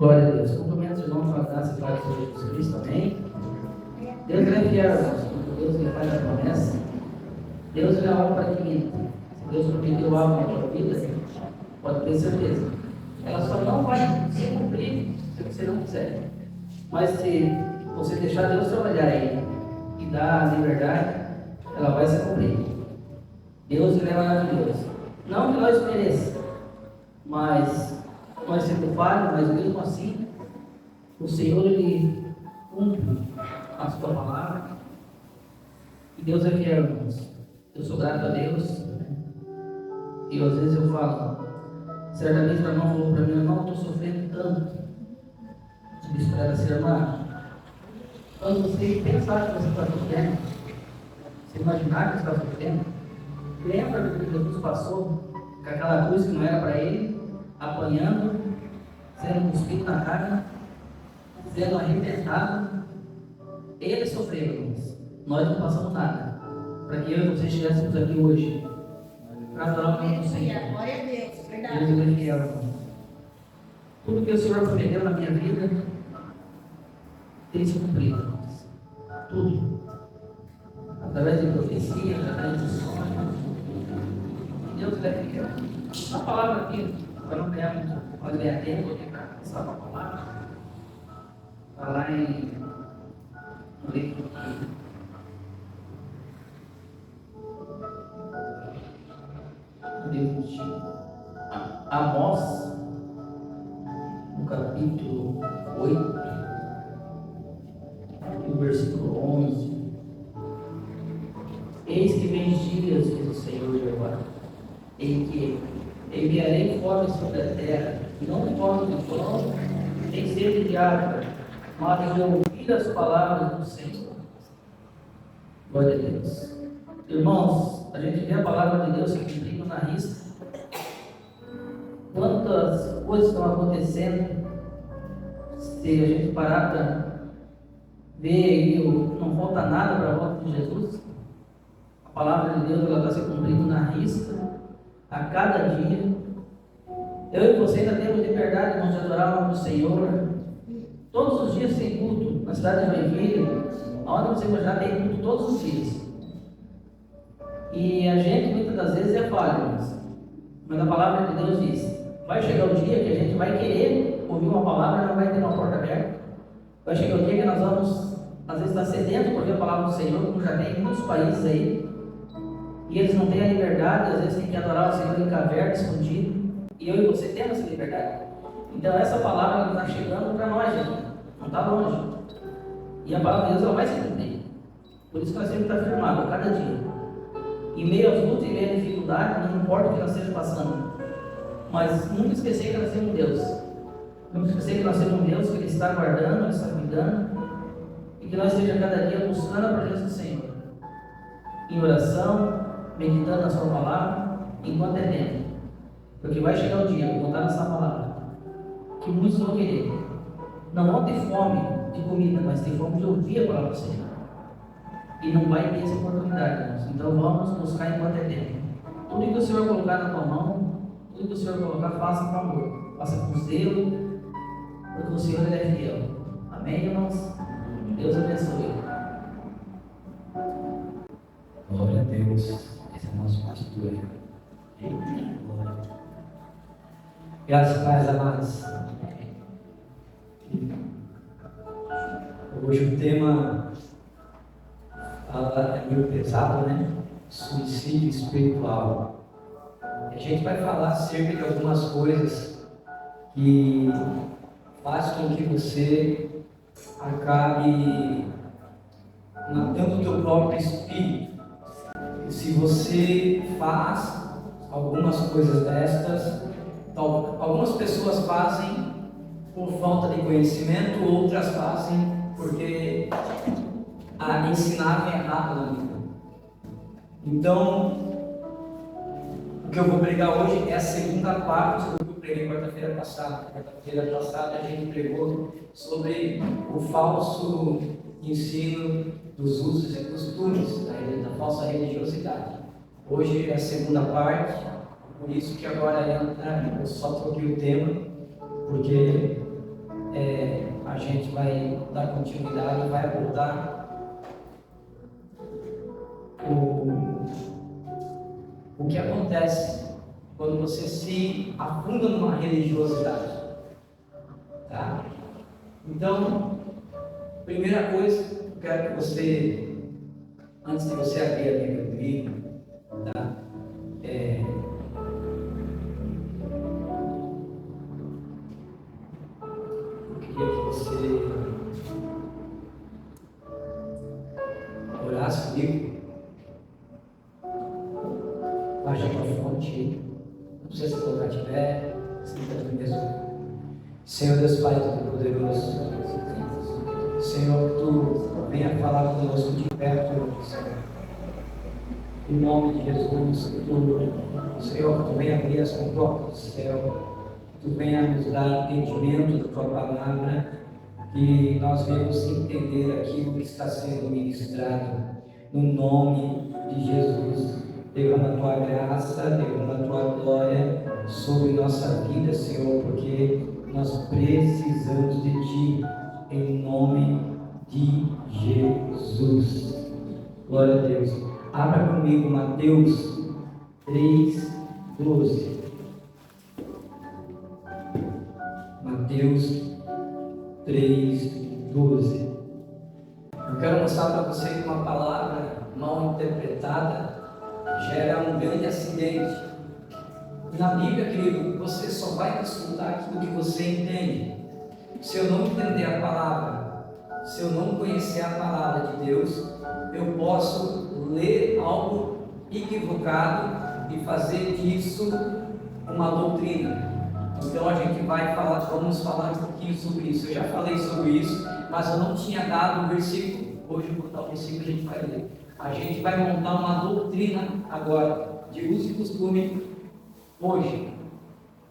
Glória a Deus. Cumprimento os irmãos com a graça e paz do Senhor Jesus Cristo. Amém. Deus é fiel, irmãos. Deus ele faz a promessa. Deus é a obra que minta. Se Deus prometeu algo na tua vida, pode ter certeza. Ela só não vai se cumprir se você não quiser. Mas se você deixar Deus trabalhar aí e dar a liberdade, ela vai se cumprir. Deus ele é maravilhoso. Não que nós mereçamos, mas nós sempre falhamos, mas mesmo assim, o Senhor ele cumpre a sua palavra. E Deus é fiel, irmãos. Eu sou grato a Deus. E às vezes eu falo, certamente o irmão falou para mim, irmão, eu estou sofrendo tanto. Eu disse para ela assim, irmã, quando você pensar que você está sofrendo, você imaginar que você está sofrendo, lembra do que Jesus passou, com aquela cruz que não era para ele, apanhando, sendo cuspido na cara, sendo arrebentado. Ele sofreu, irmãos. Nós não passamos nada. Para que eu e você estivéssemos aqui hoje, para adorar o nome do Senhor. Glória a Deus, verdade. Deus é fiel, irmão. Tudo que o Senhor prometeu na minha vida tem se cumprido, irmãos. Tudo. Através de profecia, através de sonhos. Deus é fiel. Uma palavra aqui, para não ganhar muito, pode ganhar tempo aqui para começar uma palavra. Está lá no livro de Amós, no capítulo 8, no versículo 11. Eis que vem dias, diz o Senhor Jeová, em que enviarei fome sobre a terra, não fome de pão, nem sede de água, mas de ouvir as palavras do Senhor. Glória a Deus. Irmãos, a gente vê a palavra de Deus se cumprindo na risca. Quantas coisas estão acontecendo, se a gente parar para ver e não falta nada para a volta de Jesus. A palavra de Deus ela está se cumprindo na risca, a cada dia. Eu e você ainda temos liberdade, irmãos, de adorar o nome do Senhor. Todos os dias tem culto na cidade de Joinville, onde você já tem culto todos os dias. E a gente muitas das vezes é falho, mas a palavra de Deus diz: vai chegar o dia que a gente vai querer ouvir uma palavra e não vai ter uma porta aberta. Vai chegar o dia que nós vamos, às vezes, estar sedentos por ouvir a palavra do Senhor, como já tem em muitos países aí, e eles não têm a liberdade, às vezes tem que adorar o Senhor em caverna, escondido, e eu e você temos essa liberdade. Então essa palavra está chegando para nós, gente, não está longe. E a palavra de Deus ela vai se cumprir. Por isso que nós temos que estar firmados a cada dia. Em meio às lutas, em meio à dificuldade, não importa o que nós estejamos passando, mas nunca esquecer que nós temos um Deus. Nunca esquecer que nós temos um Deus que Ele está guardando, Ele está cuidando, e que nós estejamos cada dia buscando a presença do Senhor, em oração, meditando na Sua palavra, enquanto é tempo. Porque vai chegar o dia, vou contar nessa palavra, que muitos vão querer. Não vão ter fome de comida, mas ter fome de ouvir a palavra do Senhor. E não vai ter essa oportunidade, irmãos. Então vamos buscar enquanto é tempo. Tudo que o Senhor colocar na tua mão, tudo que o Senhor colocar, faça com amor, faça com zelo, porque o Senhor ele é fiel. Amém, irmãos? Deus abençoe. Glória a Deus. Esse é o nosso pastor. Glória. Graças a Deus, amados. Hoje o tema é meio pesado, né? Suicídio espiritual. E a gente vai falar acerca de algumas coisas que faz com que você acabe matando o teu próprio espírito. E se você faz algumas coisas destas, algumas pessoas fazem por falta de conhecimento, outras fazem porque ensinaram errado na vida. Então, o que eu vou pregar hoje é a segunda parte do que eu preguei quarta-feira passada. Quarta-feira passada a gente pregou sobre o falso ensino dos usos e costumes, da falsa religiosidade. Hoje é a segunda parte, por isso que agora entra, eu só troquei o tema, porque a gente vai dar continuidade e vai abordar o que acontece quando você se afunda numa religiosidade, tá? Então, primeira coisa, eu quero que você, antes de você abrir a Bíblia comigo, tá? Eu queria que você orasse comigo. Baixa a tua fonte, não precisa se colocar de pé, senta aqui mesmo. Senhor Deus Pai Todo-Poderoso, Senhor, Tu venha falar conosco de perto, Senhor. Em nome de Jesus, Senhor, Tu venha abrir as comportas do céu, Tu venha nos dar entendimento da Tua palavra, e nós venhamos entender aquilo que está sendo ministrado, no nome de Jesus. Derrama a Tua graça, derrama a Tua glória sobre nossa vida, Senhor, porque nós precisamos de Ti, em nome de Jesus. Glória a Deus. Abra comigo Mateus 3:12. Mateus 3:12. Eu quero mostrar para você que uma palavra mal interpretada gera um grande acidente. Na Bíblia, querido, você só vai escutar aquilo que você entende. Se eu não entender a palavra, se eu não conhecer a palavra de Deus, eu posso ler algo equivocado e fazer disso uma doutrina. Então a gente vamos falar um pouquinho sobre isso. Eu já falei sobre isso, mas eu não tinha dado um versículo. Hoje eu vou botar o versículo e a gente vai ler. A gente vai montar uma doutrina agora, de uso e costume, hoje,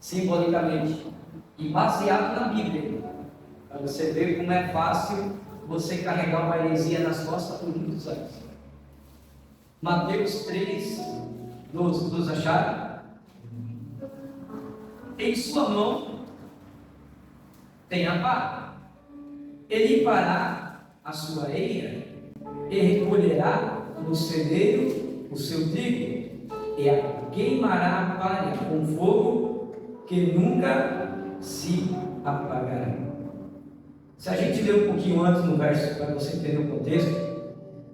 simbolicamente, e baseado na Bíblia, para você ver como é fácil você carregar uma heresia nas costas por muitos anos. Mateus 3:12, todos acharam? Em sua mão tem a pá, ele limpará a sua eira e recolherá no celeiro o seu trigo, e queimará a palha com fogo que nunca se apagará. Se a gente ler um pouquinho antes no verso, para você entender o contexto,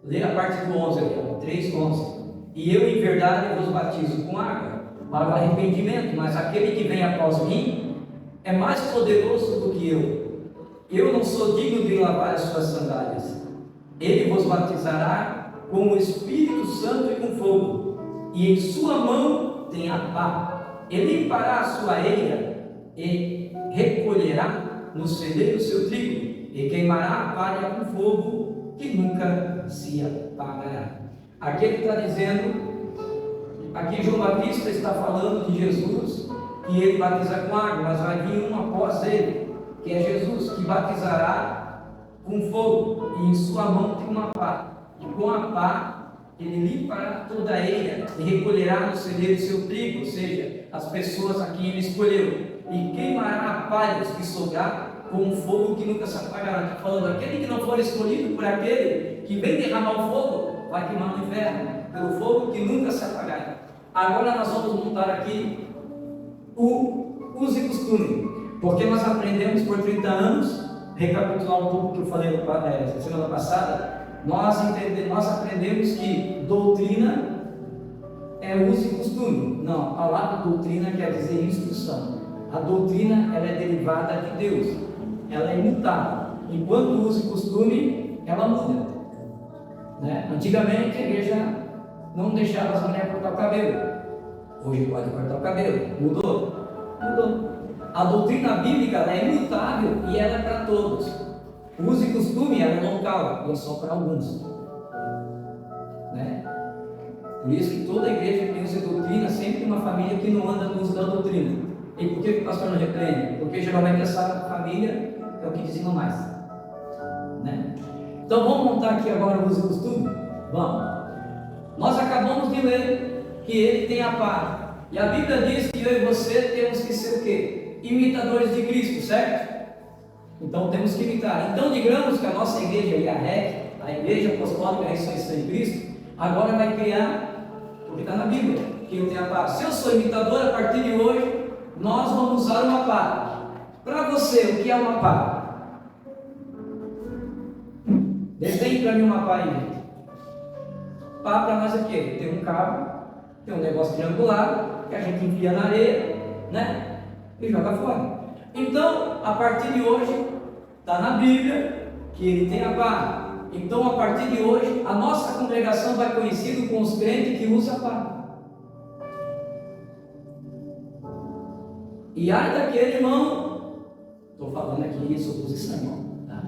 lê a parte do 11 aqui, 3:11. E eu em verdade vos batizo com água para o arrependimento, mas aquele que vem após mim é mais poderoso do que eu. Eu não sou digno de lavar as suas sandálias. Ele vos batizará com o Espírito Santo e com fogo, e em sua mão tem a pá. Ele limpará a sua eira e recolherá no celeiro o seu trigo, e queimará a palha com fogo que nunca se apagará. Aqui ele está dizendo, aqui João Batista está falando de Jesus, que ele batiza com água, mas vai vir um após ele, que é Jesus, que batizará com fogo, e em sua mão tem uma pá, e com a pá ele limpará toda a eira e recolherá no celeiro o seu trigo, ou seja, as pessoas a quem ele escolheu, e queimará a palha que sobrar com um fogo que nunca se apagará. Está falando, aquele que não for escolhido por aquele que vem derramar o fogo, vai queimar no inferno, pelo fogo que nunca se apagará. Agora nós vamos montar aqui o uso e costume, porque nós aprendemos por 30 anos, recapitular um pouco o que eu falei semana passada, nós aprendemos que doutrina é uso e costume. Não, a palavra doutrina quer dizer instrução. A doutrina ela é derivada de Deus, ela é imutável, enquanto o uso e costume ela muda, né? Antigamente a igreja não deixava as mulheres cortar o cabelo, hoje pode cortar o cabelo, mudou. A doutrina bíblica ela é imutável e ela é para todos. O uso e costume ela é local e é só para alguns, né? Por isso que toda igreja tem uso e doutrina, sempre uma família que não anda no uso da doutrina. E por que o pastor não repreende? Porque geralmente essa família é o que dizima mais, né? Então vamos montar aqui agora o uso e costume? Vamos. Nós acabamos de ler que ele tem a pá, e a Bíblia diz que eu e você temos que ser o quê? Imitadores de Cristo, certo? Então temos que imitar. Então digamos que a nossa igreja, IAREC, a Igreja Apostólica da Ressurreição de Cristo, agora vai criar, porque está na Bíblia, que não tem a pá. Se eu sou imitador, a partir de hoje, nós vamos usar uma pá. Para você, o que é uma pá? Desenhe para mim uma pá aí. Pá para nós é o quê? Tem um cabo, tem um negócio triangular, que a gente enfia na areia, né? E joga fora. Então, a partir de hoje, está na Bíblia que ele tem a pá. Então, a partir de hoje, a nossa congregação vai conhecida com os crentes que usam a pá. E ai daquele irmão, estou falando aqui suposição, irmão, tá?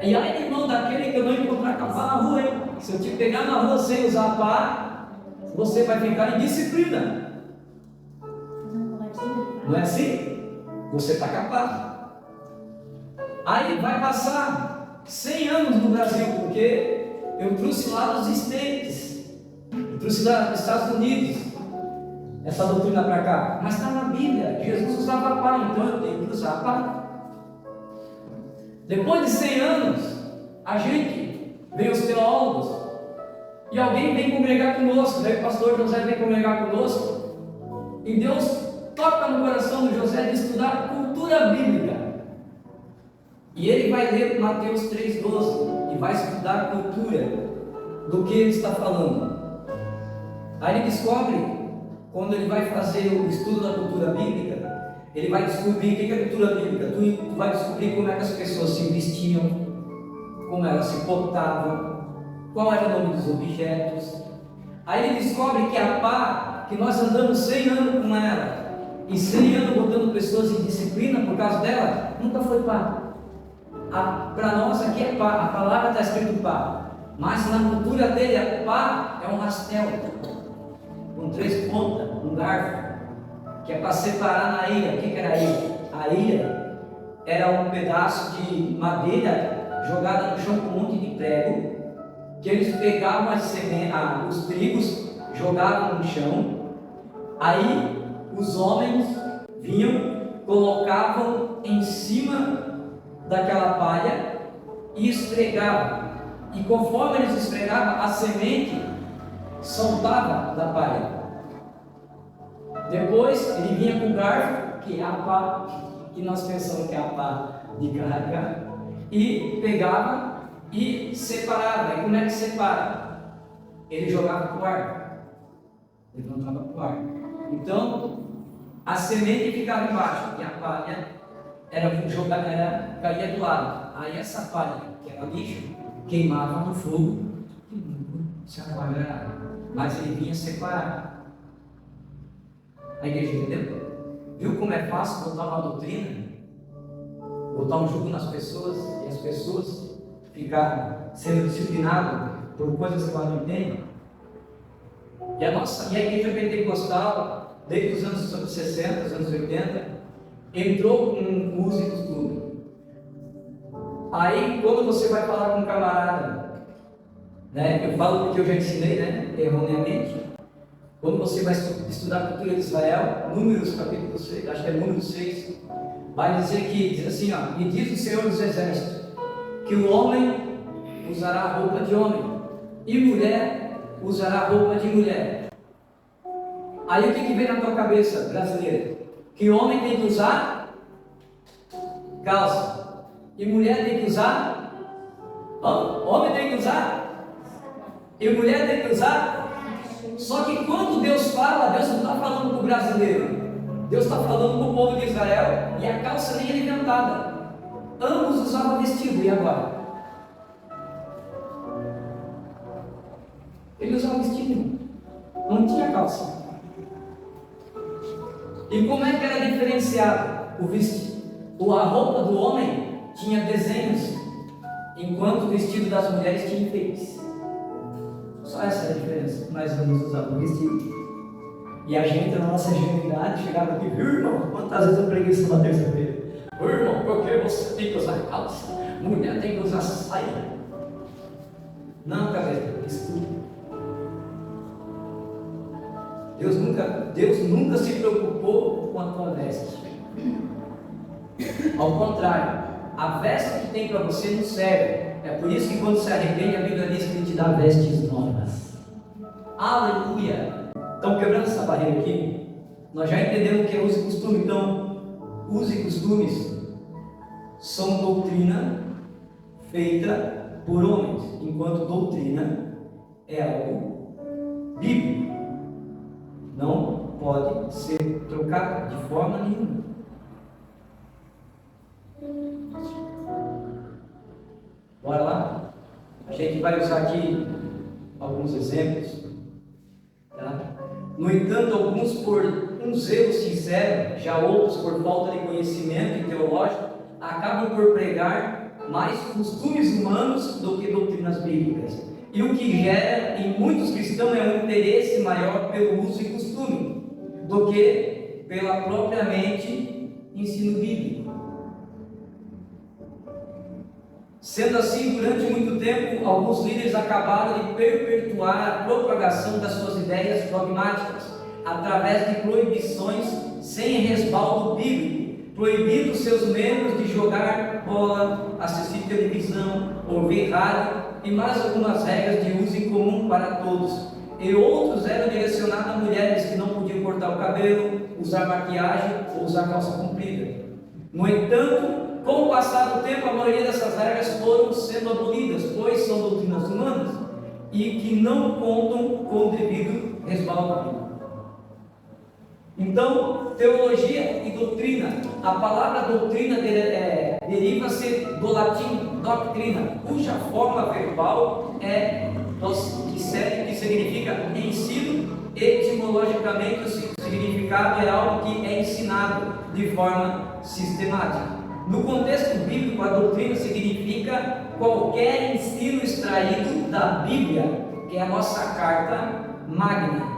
E ai, irmão, daquele que eu não encontrar com a pá na rua, hein? Se eu te pegar na rua sem usar a pá, você vai ficar em disciplina. Não é assim? Você está capaz. Aí vai passar 100 anos no Brasil, porque eu trouxe lá dos States, eu trouxe lá dos Estados Unidos, essa doutrina para cá. Mas está na Bíblia, Jesus usava a pá, então eu tenho que usar a pá. Depois de 100 anos, a gente, vem os teólogos, e alguém vem congregar conosco, daí o pastor José vem congregar conosco, e Deus toca no coração do José de estudar cultura bíblica. E ele vai ler Mateus 3,12 e vai estudar a cultura do que ele está falando. Aí ele descobre, quando ele vai fazer o estudo da cultura bíblica, ele vai descobrir o que é cultura bíblica. Tu vai descobrir como é que as pessoas se vestiam, como elas se portavam, qual era o nome dos objetos. Aí ele descobre que a pá, que nós andamos 100 anos com ela, e 100 anos botando pessoas em disciplina por causa dela, nunca foi pá. Para nós aqui é pá, a palavra está escrito pá, mas na cultura dele a pá é um rastel, com 3 pontas, um garfo, que é para separar na ilha. O que era a ilha? A ilha era um pedaço de madeira jogada no chão com um monte de prego, que eles pegavam as sementes, os trigos, jogavam no chão, aí os homens vinham, colocavam em cima daquela palha e esfregavam. E conforme eles esfregavam, a semente soltava da palha. Depois ele vinha com o garfo, que é a pá, que nós pensamos que é a pá de carregar, e pegava e separava. E como é que separa? Ele jogava para o ar, levantava para o ar. Então, a semente ficava embaixo e a palha era jogada, caía do lado. Aí essa palha, que era lixo, queimava no fogo, se a palha era água. Mas ele vinha separar. A igreja entendeu? Viu como é fácil botar uma doutrina, botar um jugo nas pessoas e as pessoas ficarem sendo disciplinadas por coisas que elas não entendem? E a igreja pentecostal, desde os anos 60, os anos 80, entrou com músicos tudo. Aí quando você vai falar com um camarada, né, eu falo porque eu já ensinei, né, erroneamente, quando você vai estudar a cultura de Israel, Números capítulo 6, acho que é número 6, vai dizer que, diz assim, ó, e diz o Senhor dos Exércitos, que o homem usará roupa de homem, e mulher usará roupa de mulher. Aí o que vem na tua cabeça, brasileira? Que homem tem que usar calça, e mulher tem que usar, homem tem que usar, e mulher tem que usar. Só que quando Deus fala, Deus não está falando para o brasileiro, Deus está falando para o povo de Israel, e a calça nem era inventada, ambos usavam vestido. E agora? Ele usava vestido, não tinha calça. E como é que era diferenciado o vestido? A roupa do homem tinha desenhos, enquanto o vestido das mulheres tinha enfeites. Só essa é a diferença. Nós vamos usar o vestido. E a gente, na nossa ingenuidade, chegava aqui, viu, irmão? Quantas vezes eu preguei isso na terça-feira? Irmão, por que você tem que usar calça? Mulher tem que usar saia. Não, cabeça, estudo. Deus nunca se preocupou com a tua veste. Ao contrário, A veste que tem para você não serve. É por isso que quando se arrepende, a Bíblia diz que Ele te dá vestes novas. Aleluia! Então, quebrando essa barreira aqui, nós já entendemos o que é uso e costume. Então, uso e costumes são doutrina feita por homens, enquanto doutrina é algo bíblico. Não pode ser trocado de forma nenhuma. Bora lá? A gente vai usar aqui alguns exemplos. Tá? No entanto, alguns por um zelo sincero, já outros por falta de conhecimento teológico, acabam por pregar mais costumes humanos do que doutrinas bíblicas. E o que gera em muitos cristãos é um interesse maior pelo uso e costume do que pela propriamente ensino bíblico. Sendo assim, durante muito tempo, alguns líderes acabaram de perpetuar a propagação das suas ideias dogmáticas através de proibições sem respaldo bíblico, proibindo seus membros de jogar bola, assistir televisão, ouvir rádio e mais algumas regras de uso em comum para todos. E outros eram direcionados a mulheres que não podiam cortar o cabelo, usar maquiagem ou usar calça comprida. No entanto, com o passar do tempo, a maioria dessas regras foram sendo abolidas, pois são doutrinas humanas e que não contam com o devido respaldo bíblico. Então, teologia e doutrina. A palavra doutrina deriva-se do latim doctrina, cuja forma verbal é que significa ensino. Etimologicamente, o significado é algo que é ensinado de forma sistemática. No contexto bíblico, a doutrina significa qualquer ensino extraído da Bíblia, que é a nossa carta magna.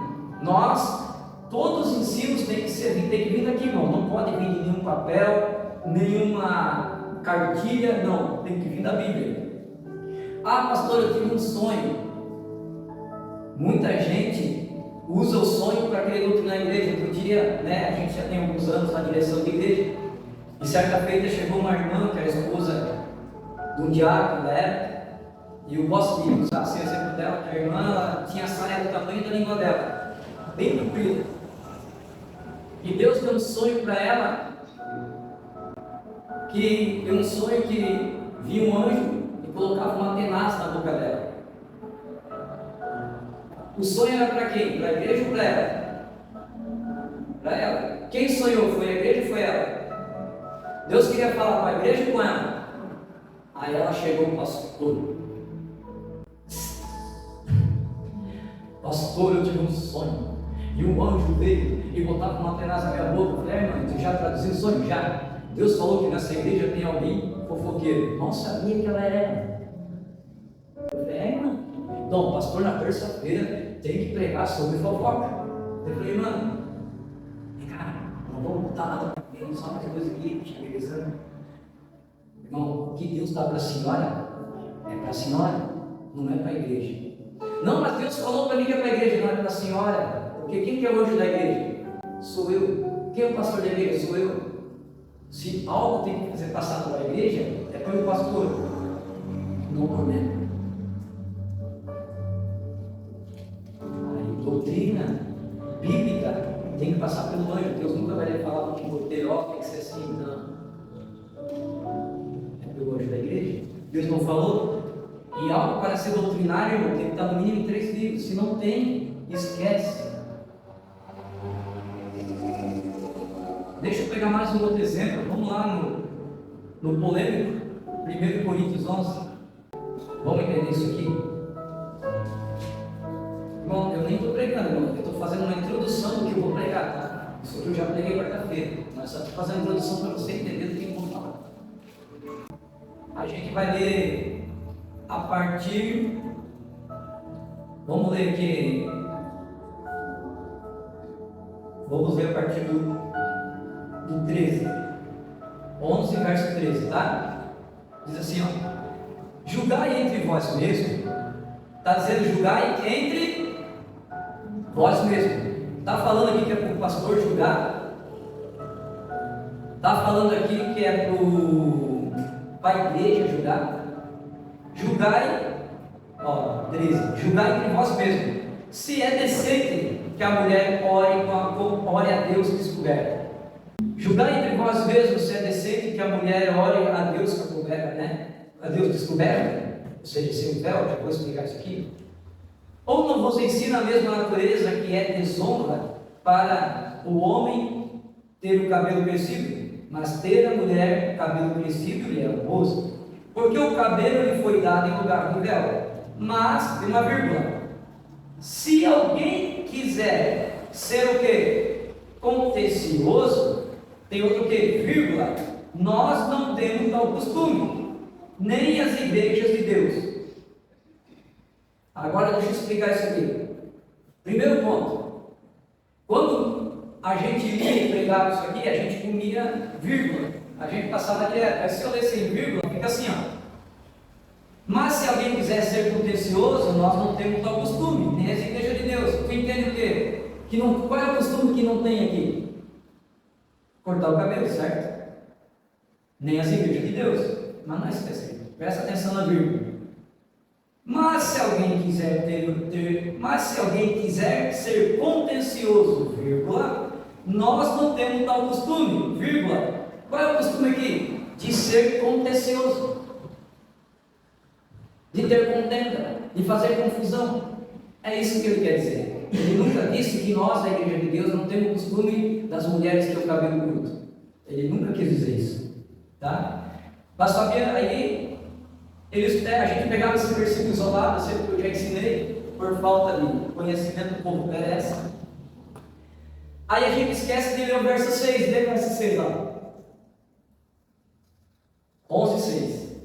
Todos os ensinos têm que vir daqui, irmão. Não pode vir de nenhum papel, nenhuma cartilha, não. Tem que vir da Bíblia. Ah, pastor, eu tive um sonho. Muita gente usa o sonho para querer doutrinar a igreja. Outro dia, a gente já tem alguns anos na direção da igreja. E certa feita chegou uma irmã, que era esposa de um diácono da época, e eu gosto de usar assim o exemplo dela, que a irmã ela tinha a saia do tamanho da língua dela, bem comprida. E Deus deu um sonho para ela, que deu um sonho que via um anjo e colocava uma tenaz na boca dela. O sonho era para quem? Para a igreja ou para ela? Para ela. Quem sonhou? Foi a igreja ou foi ela? Deus queria falar com a igreja ou com ela? Aí ela chegou ao pastor. Pastor, eu tive um sonho. E um anjo veio e botava uma tenaz na minha boca. Eu falei, irmã, tu já traduziu o sonho? Já. Deus falou que nessa igreja tem alguém fofoqueiro. Não sabia que ela era. Eu falei, irmã. Então, pastor, na terça-feira tem que pregar sobre fofoca. Eu falei, irmã, cara, não vamos botar nada pra mim, só mais coisa aqui, beleza? Irmão, o que Deus dá para a senhora é para a senhora, não é para a igreja. Não, mas Deus falou para mim que é para a igreja, não é para a senhora. Porque quem que é o anjo da igreja? Sou eu. Quem é o pastor da igreja? Sou eu. Se algo tem que ser passado para a igreja, é pelo pastor, não por mim. A doutrina bíblica tem que passar pelo anjo. Deus nunca vai falar para o roteiro, tem que ser assim, não. É pelo anjo da igreja. Deus não falou? E algo para ser doutrinário, irmão, tem que estar no mínimo em 3 livros. Se não tem, esquece. Deixa eu pegar mais um outro exemplo. Vamos lá no polêmico 1 Coríntios 11. Vamos entender isso aqui? Irmão, eu nem estou pregando, irmão. Eu estou fazendo uma introdução do que eu vou pregar, tá? Isso aqui eu já preguei quarta-feira. Mas só estou fazendo a introdução para você entender do que eu vou falar. A gente vai ler a partir... Vamos ler aqui... Vamos ler a partir do 13, 11 verso 13, tá? Diz assim, ó: julgai entre vós mesmos. Está dizendo julgai entre vós mesmos. Está falando aqui que é para o pastor julgar? Está falando aqui que é para o para a igreja julgar? Julgai, 13, julgai entre vós mesmos, se é decente que a mulher ore a Deus descoberta. Julgai entre vós mesmos se é decente que a mulher ore a Deus descoberta, né? A Deus descoberta, ou seja, sem o véu, já vou explicar isso aqui. Ou não vos ensina a mesma natureza que é desonra para o homem ter o cabelo crescido, mas ter a mulher cabelo crescido lhe é oposto? Porque o cabelo lhe foi dado em lugar do véu. Mas, tem uma vírgula, se alguém quiser ser o quê? Contencioso, tem outro quê? Vírgula, nós não temos tal costume, nem as igrejas de Deus. Agora deixa eu explicar isso aqui. Primeiro ponto, quando a gente lia e pregava isso aqui, a gente comia vírgula, a gente passava direto. Mas se eu ler sem vírgula, fica assim, ó. Mas se alguém quiser ser contencioso, nós não temos tal costume, nem as igrejas de Deus. Tu entende o quê? Qual é o costume que não tem aqui? Cortar o cabelo, certo? Nem as igrejas de Deus. Mas não é isso, presta atenção na vírgula. Mas se alguém quiser ser contencioso, vírgula, nós não temos tal costume, vírgula. Qual é o costume aqui? De ser contencioso, de ter contenda, de fazer confusão. É isso que ele quer dizer. Ele nunca disse que nós, da igreja de Deus, não temos o costume das mulheres ter o cabelo curto. Ele nunca quis dizer isso, tá? Mas sabia, aí a gente pegava esse versículo isolado, sempre que eu já ensinei, por falta de conhecimento, o povo perece. Aí a gente esquece de ler o verso 6, lê o verso 6 lá. 11:6.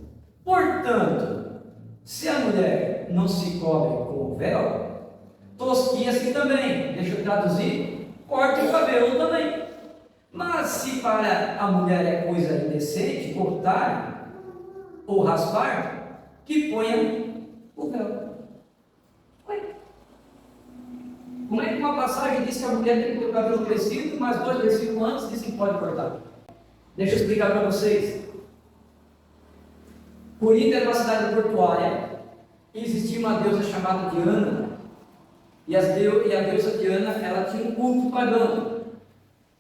Portanto, se a mulher não se cobre com o véu, tosquinha-se também. Deixa eu traduzir. Corte o cabelo também. Mas se para a mulher é coisa indecente cortar ou raspar, que ponha o véu. Ué? Como é que uma passagem diz que a mulher tem que ter o cabelo crescido, mas 2 versículos antes diz que pode cortar? Deixa eu explicar para vocês. Corinto era uma cidade portuária e existia uma deusa chamada Diana. E a deusa Diana, ela tinha um culto pagão.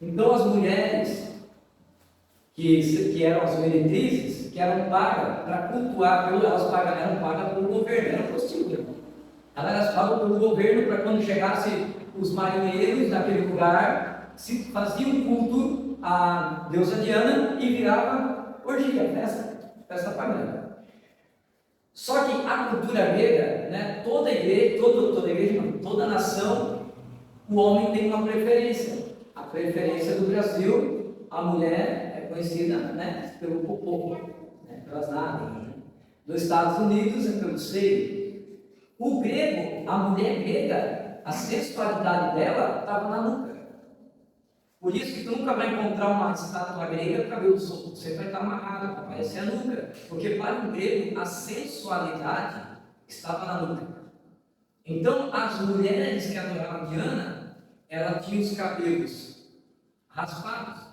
Então as mulheres que eram as meretrizes, que eram pagas para cultuar, eram pagas pelo governo, eram prostitutas. Elas eram pagas pelo governo para quando chegasse os marinheiros naquele lugar, se faziam um culto à deusa Diana e virava orgia, festa pagã. Só que a cultura grega, né, toda nação, o homem tem uma preferência. A preferência do Brasil, a mulher é conhecida, né, pelo popô, né, pelas nádegas. Né? Dos Estados Unidos é pelo seio. O grego, a mulher grega, a sexualidade dela estava na nuca. Por isso que tu nunca vai encontrar uma estátua grega com cabelo solto, você vai estar amarrado para aparecer a nuca. Porque para o grego, a sensualidade estava na nuca. Então, as mulheres que adoravam Diana, ela tinha os cabelos raspados.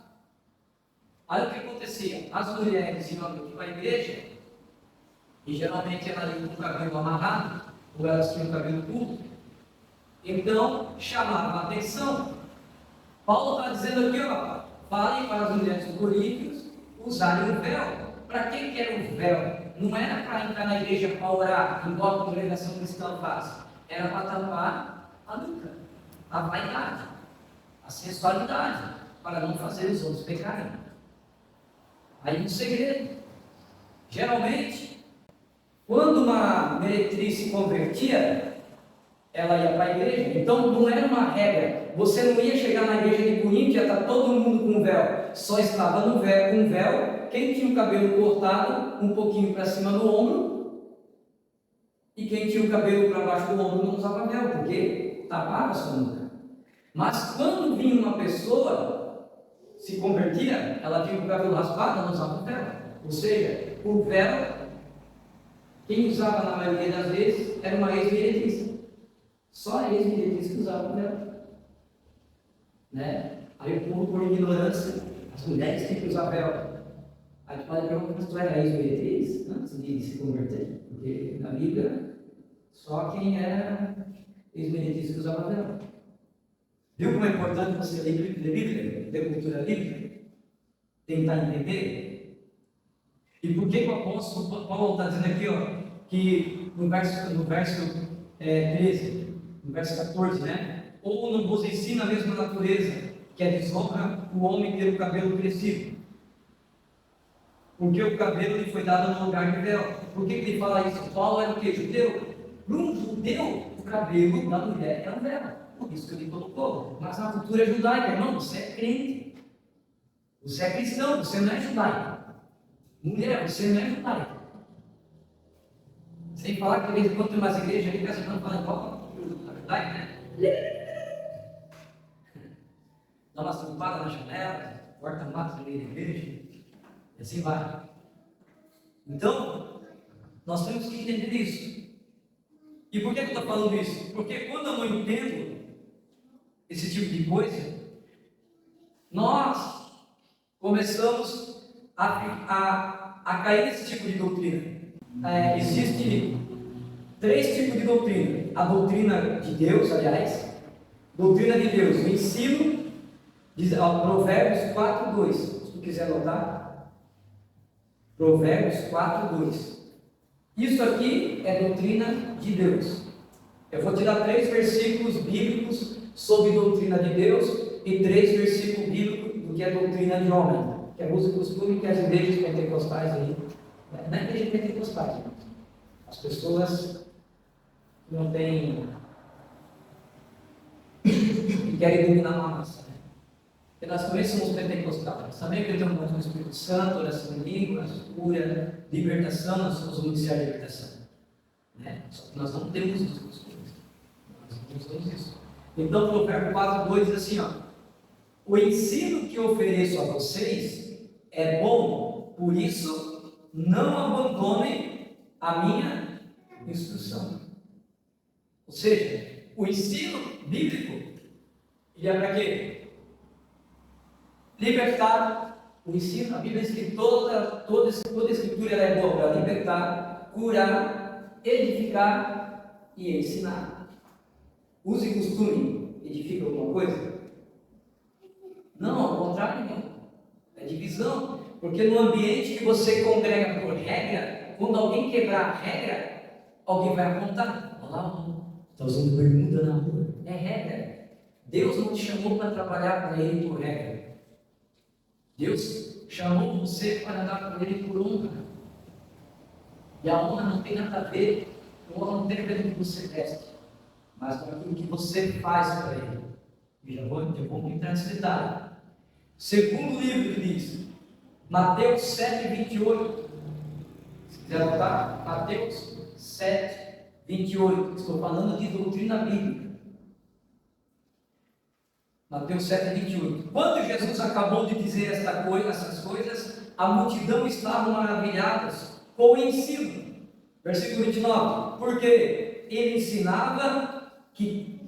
Aí o que acontecia? As mulheres iam para a igreja e geralmente elas iam com o cabelo amarrado, ou elas tinham o cabelo curto. Então chamava a atenção. Paulo está dizendo aqui, ó, falem para as mulheres do Coríntios usarem o véu. Para que era o véu? Não era para entrar na igreja para orar, igual a congregação cristã faz. Era para tapar a nuca, a vaidade, a sensualidade, para não fazer os outros pecarem. Aí um segredo. Geralmente, quando uma meretriz se convertia, ela ia para a igreja. Então não era uma regra. Você não ia chegar na igreja de Corinto e ia estar todo mundo com véu. Só estava no véu, com véu quem tinha o cabelo cortado um pouquinho para cima do ombro, e quem tinha o cabelo para baixo do ombro não usava véu, porque tapava a sua nuca. Mas quando vinha uma pessoa se convertia, ela tinha o cabelo raspado, ela não usava véu. Ou seja, o véu, quem usava na maioria das vezes era uma ex-meretriz. Só a ex-meretriz que usava o véu. Né? Aí o povo, por ignorância, as mulheres têm que usar véu. Aí tu pode perguntar se tu era ex-beatriz antes de se converter, porque na Bíblia só quem era ex-beatriz que usava véu. Viu como é importante você ler Bíblia, ler cultura bíblica? Tentar entender? E por que o apóstolo Paulo está dizendo aqui, ó, que no verso 13, no verso 14, né? Ou não vos ensina a mesma natureza, que é desonra o homem ter o cabelo crescido? Porque o cabelo lhe foi dado no lugar de véu. Por que ele fala isso? Paulo era o que? Judeu? Para um judeu, o cabelo da mulher é um véu. Por isso que ele colocou. Mas na cultura judaica, irmão, você é crente. Você é cristão, você não é judaico. Mulher, você não é judaico. Sem falar que de vez em quando tem umas igrejas aí que essa não fala igual a judaica, né? Dá uma trompada na janela, corta mato no meio da igreja, e assim vai. Então, nós temos que entender isso. E por que eu estou falando isso? Porque quando eu não entendo esse tipo de coisa, nós começamos a cair nesse tipo de doutrina. Existe 3 tipos de doutrina. A doutrina de Deus, aliás, doutrina de Deus, o ensino, diz, Provérbios 4:2, se tu quiser anotar, Provérbios 4:2. Isso aqui é doutrina de Deus. Eu vou te dar 3 versículos bíblicos sobre doutrina de Deus e 3 versículos bíblicos do que é doutrina de homem, que é uso e costume que as igrejas pentecostais aí, não é igreja pentecostais, as pessoas que não têm, que querem dominar uma massa, né? Porque nós também somos pentecostais, nós também acreditamos no Espírito Santo, oração em línguas, cura, libertação, nós somos o ministério de libertação, né? Só que nós não temos os costumes, nós não temos isso. Então, o Provérbios 4:2 diz assim, ó: o ensino que ofereço a vocês é bom, por isso não abandonem a minha instrução. Ou seja, o ensino bíblico, ele é para quê? Libertar. O ensino, a Bíblia diz que toda a escritura é boa para libertar, curar, edificar e ensinar. Uso e costume edifica alguma coisa? Não, ao contrário, não. É divisão. Porque no ambiente que você congrega por regra, quando alguém quebrar a regra, alguém vai apontar. Olha lá, está usando bermuda na rua. É regra. Deus não te chamou para trabalhar para Ele por regra. Deus chamou você para andar com Ele por honra. E a honra não tem nada a ver, a honra não tem a ver com o que você veste, mas com aquilo que você faz para Ele. E já vou entrar nesse detalhe. Segundo livro que diz, Mateus 7:28. Se quiser anotar, Mateus 7:28. Estou falando de doutrina bíblica. Mateus 7:28. Quando Jesus acabou de dizer essas coisas, a multidão estava maravilhada com o ensino. Versículo 29. Porque ele ensinava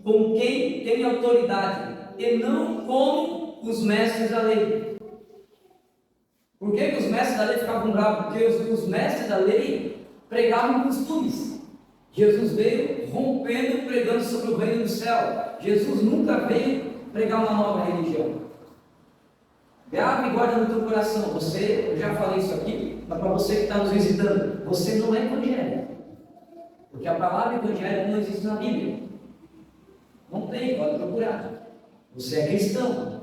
com quem tem autoridade, e não com os mestres da lei. Por que os mestres da lei ficavam bravos? Porque os mestres da lei pregavam costumes. Jesus veio rompendo, pregando sobre o reino do céu. Jesus nunca veio pregar uma nova religião. Grava e guarda no teu coração. Eu já falei isso aqui, mas para você que está nos visitando, você não é evangélico. Porque a palavra evangélico não existe na Bíblia. Não tem, pode procurar. Você é cristão.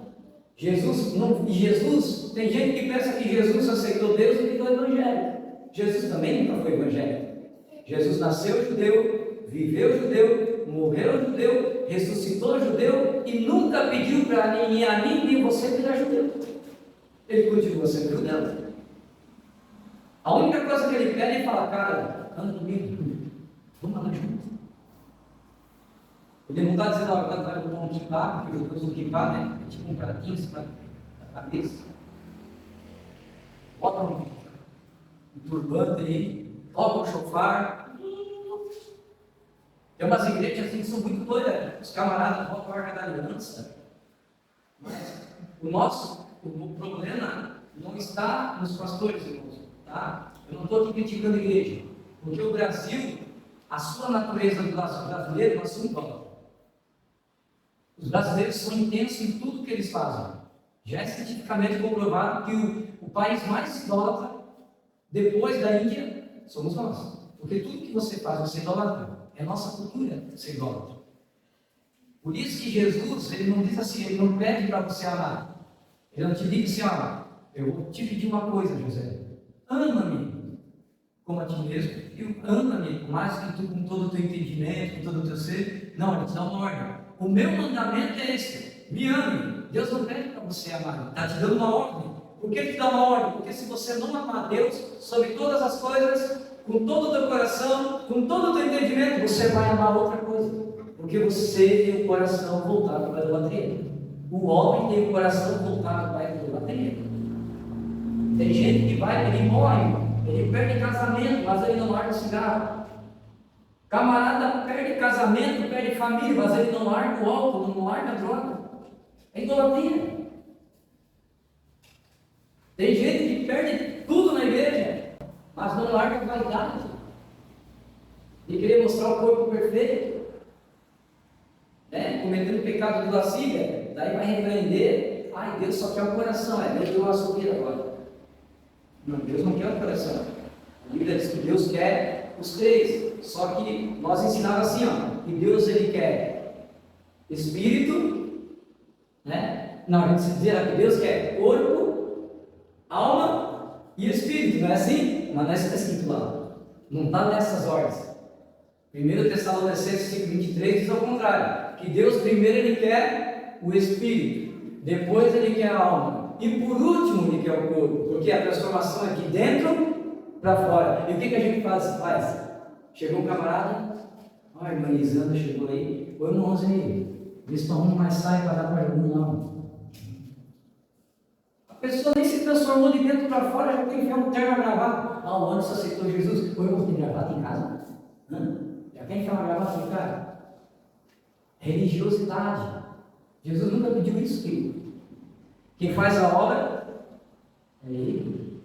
Jesus, tem gente que pensa que Jesus aceitou Deus e ficou evangélico. Jesus também nunca foi evangélico. Jesus nasceu judeu, viveu judeu, morreu judeu, ressuscitou judeu e nunca pediu para nem a mim nem você virar judeu. Ele continua sendo judeu. A única coisa que ele pede é falar, cara, anda comigo, vamos andar junto. Ele não está dizendo, olha, eu vou comprar um kippah, porque os judeus usam kippah, né? Tipo um pratinho em cima da cabeça. Bota um turbante aí, toca o shofar. Tem umas igrejas assim que são muito doidas. Os camaradas botam a arca da aliança. Mas o problema não está nos pastores, irmãos, tá? Eu não estou aqui criticando a igreja, porque o Brasil, a sua natureza do brasileiro, nós somos igual. Os brasileiros são intensos em tudo que eles fazem. Já é cientificamente comprovado que o país mais idólatra, depois da Índia, somos nós. Porque tudo que você faz, você idolatra. É nossa cultura ser idólatra. Por isso que Jesus, ele não diz assim, ele não pede para você amar. Ele não te diz assim, olha, eu vou te pedir uma coisa, José. Ama-me como a ti mesmo. E ama-me mais que tu, com todo o teu entendimento, com todo o teu ser. Não, ele te dá uma ordem. O meu mandamento é esse, me ame. Deus não pede para você amar, Ele está te dando uma ordem. Por que Ele te dá uma ordem? Porque se você não amar Deus sobre todas as coisas, com todo o teu coração, com todo o teu entendimento, você vai amar outra coisa. Porque você tem o coração voltado para a idolatria. O homem tem o coração voltado para a idolatria. Tem gente que vai, ele morre, ele perde casamento, mas ele não larga o cigarro. Camarada perde casamento, perde família, mas ele não larga o álcool, não larga a droga. É idolatria. Tem gente que perde tudo na igreja, mas não larga a vaidade de querer mostrar o corpo perfeito, né? Cometendo pecado de lascívia, daí vai repreender. Ai, Deus só quer o coração, Deus deu uma açougueira agora. Não, Deus não quer o coração. A Bíblia diz que Deus quer os três. Só que nós ensinávamos assim, que Deus ele quer espírito, né? Não, a gente se dizia que Deus quer corpo, alma e espírito, não é assim? Mas não é isso que está escrito lá. Não está nessas ordens. 1 Tessalonicenses 5:23 diz ao contrário, que Deus primeiro ele quer o espírito, depois ele quer a alma, e por último ele quer o corpo, porque a transformação é de dentro para fora. E o que a gente faz? Chegou um camarada, a irmã Lisandra chegou aí, ô irmãos aí, eles estão arrumando mais saia para dar para algum não. A pessoa nem se transformou de dentro para fora, já tem que enfiar um terno gravado. O antes aceitou Jesus, ô irmão, tem gravata em casa? Já quer enfiar uma gravata em casa? Religiosidade. Jesus nunca pediu isso, querido. Quem faz a obra é Ele.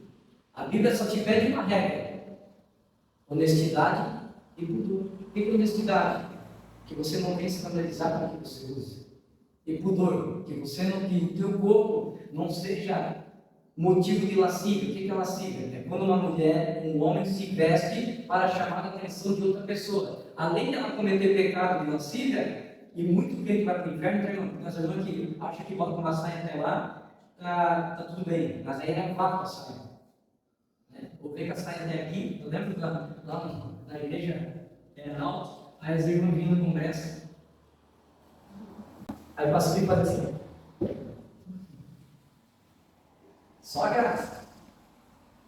A Bíblia só te pede uma regra: honestidade e pudor. O que é honestidade? Que você não venha escandalizar com o que você usa. E pudor, que o teu corpo não seja motivo de lascívia. O que é lascívia? É quando uma mulher, um homem se veste para chamar a atenção de outra pessoa. Além de ela cometer pecado de lascívia, e muito crente vai para o inferno, tem as irmãs que acham que bota uma saia até lá, tá tudo bem, mas aí é vácuo a saia. Ou pega a saia até aqui. Eu lembro lá na igreja alto, aí as irmãs vindo no congresso. Aí o pastor faz assim. Só a graça.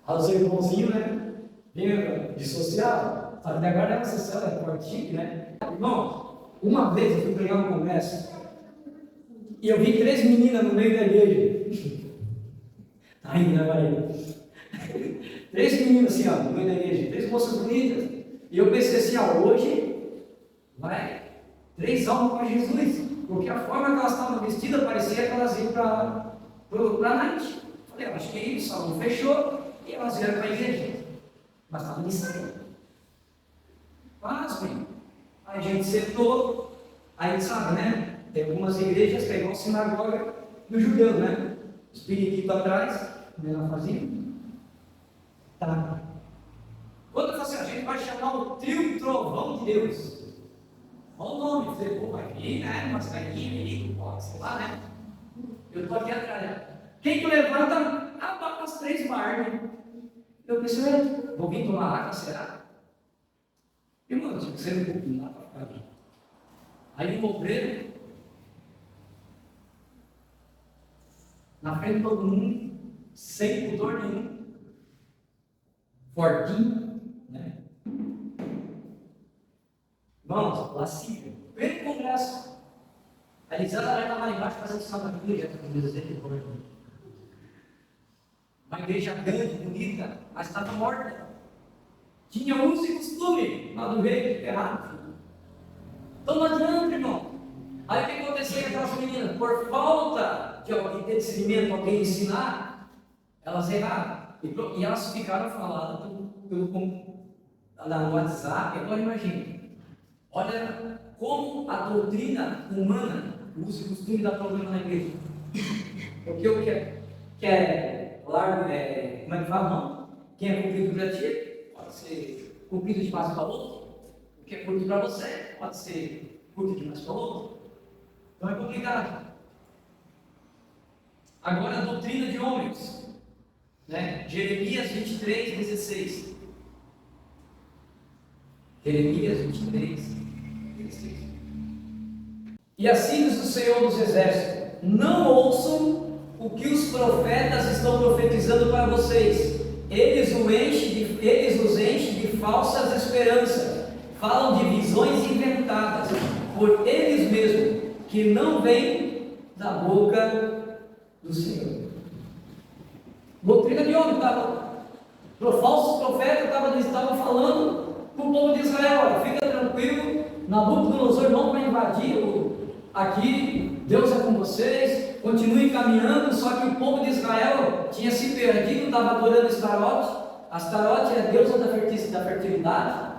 Aí os irmãozinhos, né? Vinha de social. Sabe, agora é uma social, é forte chique, né? Irmão, uma vez eu fui pregar no congresso e eu vi 3 meninas no meio da igreja. Tá indo, né, Maria? 3 meninas assim, no meio da igreja, 3 moças bonitas. E eu pensei assim, hoje vai 3 almas para Jesus. Porque a forma que elas estavam vestidas parecia que elas iam para a night. Falei, acho que o salão fechou e elas vieram para a igreja. Mas estavam de saia. Pasmem. Aí a gente sentou, aí sabe, né? Tem algumas igrejas que é igual sinagoga do judeu, né? Os periquitos atrás, como ela fazia. Tá. Quando eu falo assim, a gente vai chamar o trio trovão de Deus. Olha o nome, você vai vir, né? Mas vai vir, sei lá, né? Eu estou aqui atrás, né? Quem que levanta, abaca as 3 barras. Eu pensei, vou vir tomar água, será? Irmão, eu tinha que ser um pouco lá para ficar aqui. Aí o obreiro, na frente de todo mundo, sem pudor nenhum, fortinho, né? Irmãos, lascívia, vem no congresso. A Elisandra vai estar lá embaixo fazendo salva de igreja, com Deus misericórdia. Uma igreja grande, bonita, mas estava morta. Tinha uso e costume, mas do jeito errado. Então não adianta, irmão. Aí o que aconteceu com aquelas meninas? Por falta de alguém ter discernimento, alguém ensinar, Elas erraram. E elas ficaram faladas no WhatsApp. Agora imagine. Olha como a doutrina humana usa o costume da problema na igreja. Porque o que é largo, como é que fala, não? Quem é cumprido para ti, pode ser cumprido demais para o outro. O que é curto para você, pode ser curto demais para o outro. Então é complicado. Agora a doutrina de homens, né? Jeremias 23:16. Jeremias 23:16. E assim diz o Senhor dos Exércitos: não ouçam o que os profetas estão profetizando para vocês. Eles os enchem de falsas esperanças, falam de visões inventadas por eles mesmos, que não vêm da boca do Senhor. Doutrina de homem, falsos profetas estavam falando para o povo de Israel: olha, fica tranquilo, Nabucodonosor não vai invadir aqui, Deus é com vocês, continue caminhando. Só que o povo de Israel tinha se perdido, estava adorando Astarote. Astarote é a deusa da fertilidade.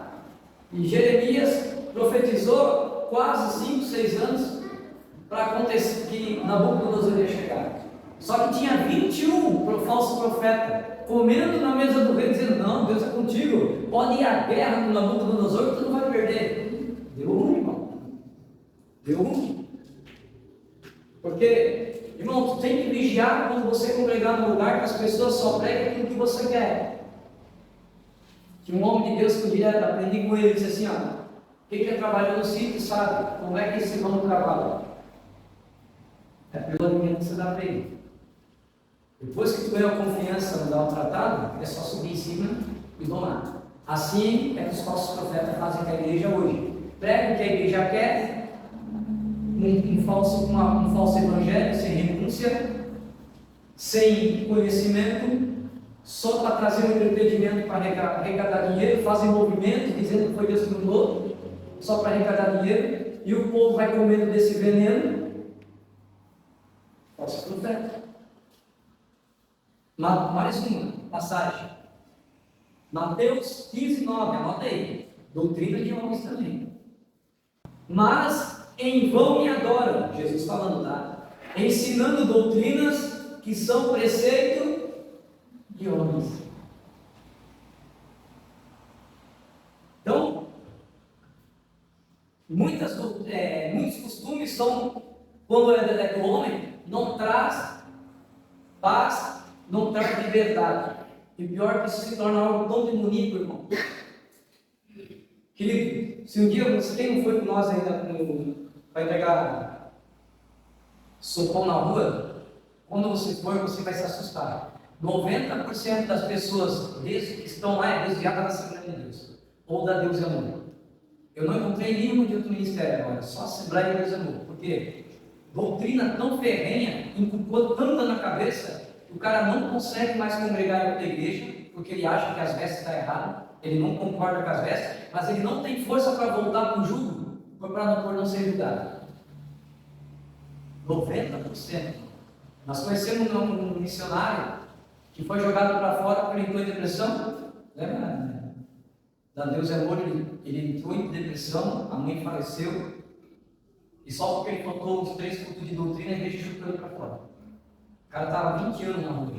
E Jeremias profetizou quase 5, 6 anos para acontecer que Nabucodonosor ia chegar. Só que tinha 21 falsos profetas comendo na mesa do rei, dizendo: não, Deus é contigo, pode ir à guerra com Nabucodonosor que tu não vai perder. Deu ruim, irmão. Deu ruim. Porque, irmão, tu tem que vigiar quando você congregar no lugar que as pessoas só pregam aquilo que você quer. Tinha um homem de Deus que eu direto aprendi com ele, disse assim: ó, quem quer trabalhar no sítio sabe como é que esse ramo trabalha. É pelo alimento que você dá para ele. Depois que tu ganha a confiança no dar o tratado, é só subir em cima e domar. Assim é que os falsos profetas fazem com a igreja hoje. Pregam o que a igreja quer, um falso evangelho, sem renúncia, sem conhecimento, só para trazer um entretenimento para arrecadar dinheiro, fazem movimentos dizendo que foi Deus que mandou, só para arrecadar dinheiro, e o povo vai comendo desse veneno. Falso profeta. Mais uma passagem. Mateus 15:9, anota aí. Doutrina de homens também. Mas em vão me adoram, Jesus falando, tá? Ensinando doutrinas que são preceito de homens. Então, muitos costumes são, quando é do homem, não traz paz, não traz liberdade. E pior que isso se torna algo tão demoníaco, irmão. Querido, se um dia você não foi com nós ainda para entregar sopão na rua, quando você for, você vai se assustar. 90% das pessoas que estão lá é desviada da Assembleia de Deus, ou da Deus e Amor. Eu não encontrei nenhum de outro ministério agora, só Assembleia de Deus e Amor. Por quê? Doutrina tão ferrenha, inculcou tanta na cabeça, que o cara não consegue mais congregar em outra igreja, porque ele acha que as vestes estão erradas, ele não concorda com as vestes, mas ele não tem força para voltar para o jugo, para não ser julgado. 90%. Nós conhecemos um missionário que foi jogado para fora porque ele entrou em depressão. Lembra? Da Deus é Amor, ele entrou em depressão, a mãe faleceu, e só porque ele faltou uns 3 cultos de doutrina, a igreja chutou ele para fora. O cara estava 20 anos na rua.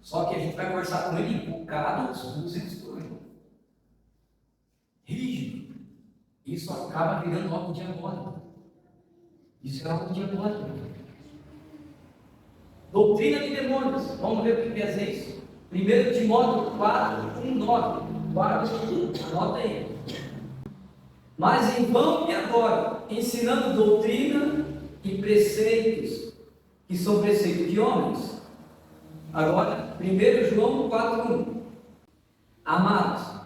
Só que a gente vai conversar com ele empolgado, os músicos, rígido. Isso acaba virando algo diabólico. Isso é algo diabólico. Doutrina de demônios. Vamos ver o que quer dizer isso. 1 Timóteo 4:9. Anota aí. Mas em vão me adoro, ensinando doutrina e preceitos, que são preceitos de homens. Agora, 1 João 4:1. Amados,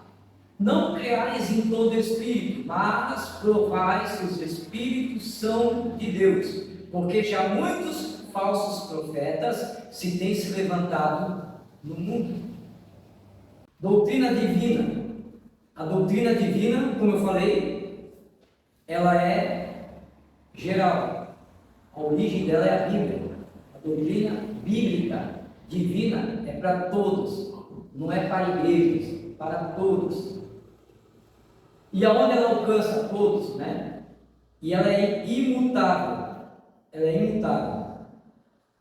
não creais em todo espírito, mas provais que os espíritos são de Deus, porque já muitos falsos profetas se têm se levantado no mundo. Doutrina divina. A doutrina divina, como eu falei, ela é geral. A origem dela é a Bíblia. Doutrina bíblica, divina, é para todos, não é para igrejas, para todos. E aonde ela alcança todos, né? E ela é imutável. Ela é imutável.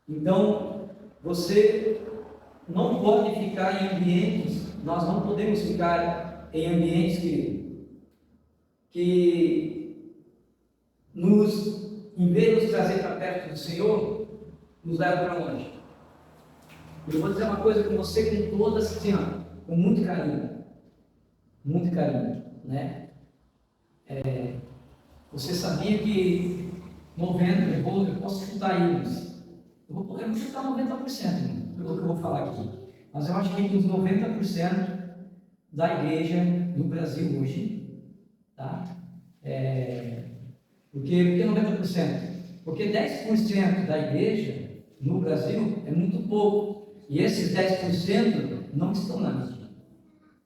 Então, você não pode ficar em ambientes, nós não podemos ficar em ambientes que em vez de nos trazer para perto do Senhor, nos leva para longe. Eu vou dizer uma coisa com você com todas, assim, com muito carinho, né? Você sabia que 90%, eu posso chutar eles, eu vou chutar 90%, pelo que eu vou falar aqui, mas eu acho que uns 90% da igreja no Brasil hoje, tá? Por que 90%? Porque 10% da igreja no Brasil é muito pouco, e esses 10% não estão na mídia,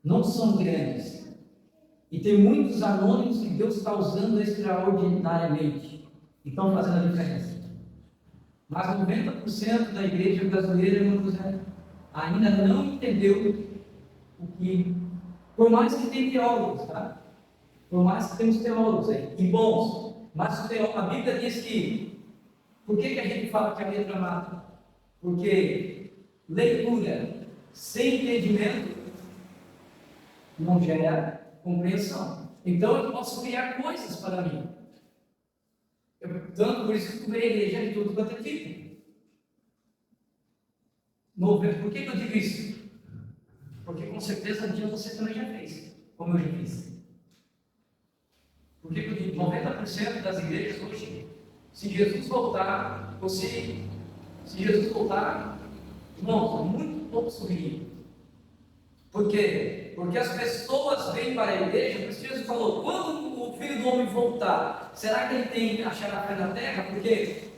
não são grandes. E tem muitos anônimos que Deus está usando extraordinariamente e estão fazendo a diferença. Mas 90% da igreja brasileira ainda não entendeu o que, por mais que tem teólogos, tá? Por mais que temos teólogos aí, e bons, mas a Bíblia diz que, por que a gente fala que a letra mata? Porque leitura sem entendimento não gera compreensão. Então eu posso criar coisas para mim. Tanto por isso que eu comprei a igreja de tudo quanto é tipo. Por que eu digo isso? Porque com certeza um dia você também já fez, como eu já fiz. Por que eu digo 90% das igrejas hoje, se Jesus voltar, irmãos, muito pouco sorriam. Por quê? Porque as pessoas vêm para a igreja, por isso Jesus falou, quando o Filho do Homem voltar, será que ele tem que achar a fé na terra? Porque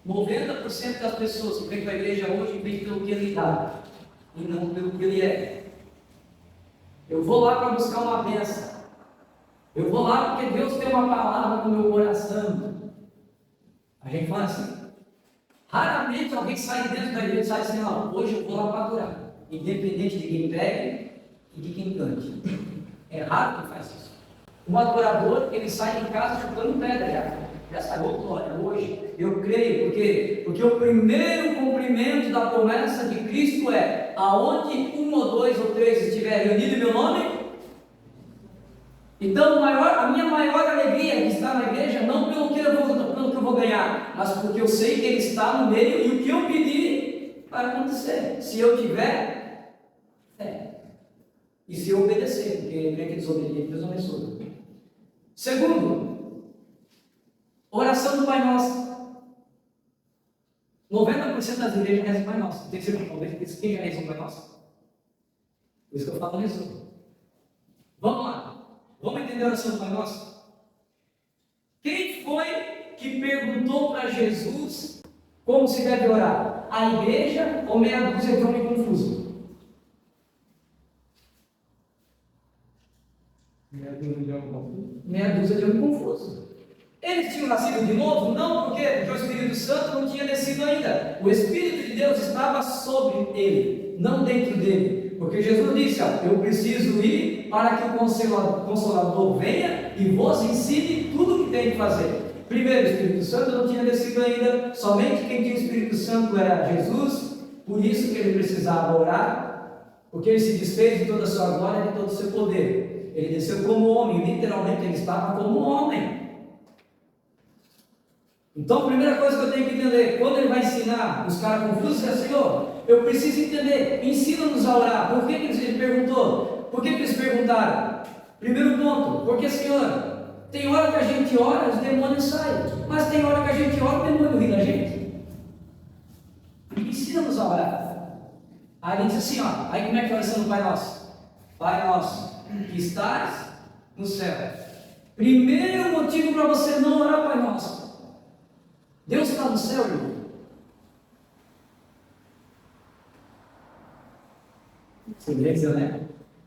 90% das pessoas que vêm para a igreja hoje vêm pelo que ele dá, e não pelo que ele é. Eu vou lá para buscar uma bênção. Eu vou lá porque Deus tem uma palavra no meu coração. A gente fala assim, raramente alguém sai dentro da igreja e sai assim, não, hoje eu vou lá para adorar, independente de quem pregue e de quem cante. É raro que faz isso. Um adorador, ele sai de casa chutando pedra, já saiu, glória, hoje eu creio, porque o primeiro cumprimento da promessa de Cristo é, aonde um ou dois ou três estiverem reunidos em meu nome. Então a minha maior alegria de estar na igreja, não pelo que eu vou ganhar, mas porque eu sei que Ele está no meio e o que eu pedi vai acontecer, se eu tiver fé e se eu obedecer, porque ele crê que desobediente Deus abençoe. Segundo, oração do Pai Nosso. 90% das igrejas rezam o Pai Nosso. Tem que ser quem já reza o Pai Nosso? Por isso que eu falo nisso. Vamos lá. Vamos entender a oração do Pai Nosso? Quem foi que perguntou para Jesus como se deve orar? A igreja ou meia dúzia de homem confuso? Meia dúzia de homem confuso. Eles tinham nascido de novo? Não, por quê? Porque o Espírito Santo não tinha descido ainda. O Espírito de Deus estava sobre ele, não dentro dele. Porque Jesus disse, eu preciso ir para que o Consolador venha e vos ensine tudo o que tem que fazer. Primeiro, o Espírito Santo não tinha descido ainda, somente quem tinha o Espírito Santo era Jesus, por isso que ele precisava orar, porque ele se desfez de toda a sua glória e de todo o seu poder. Ele desceu como homem, literalmente ele estava como homem. Então, a primeira coisa que eu tenho que entender, quando ele vai ensinar os caras confusos, é Senhor, eu preciso entender, ensina-nos a orar. Por que ele perguntou? Por que eles perguntaram? Primeiro ponto, porque Senhor, tem hora que a gente ora, os demônios saem, mas tem hora que a gente ora, o demônio ri da gente. Ensina-nos a orar. Aí ele diz assim, aí como é que é a oração do Pai Nosso? Pai Nosso, que estás no céu. Primeiro motivo para você não orar, Pai Nosso. Deus está no céu, irmão. Silêncio, né?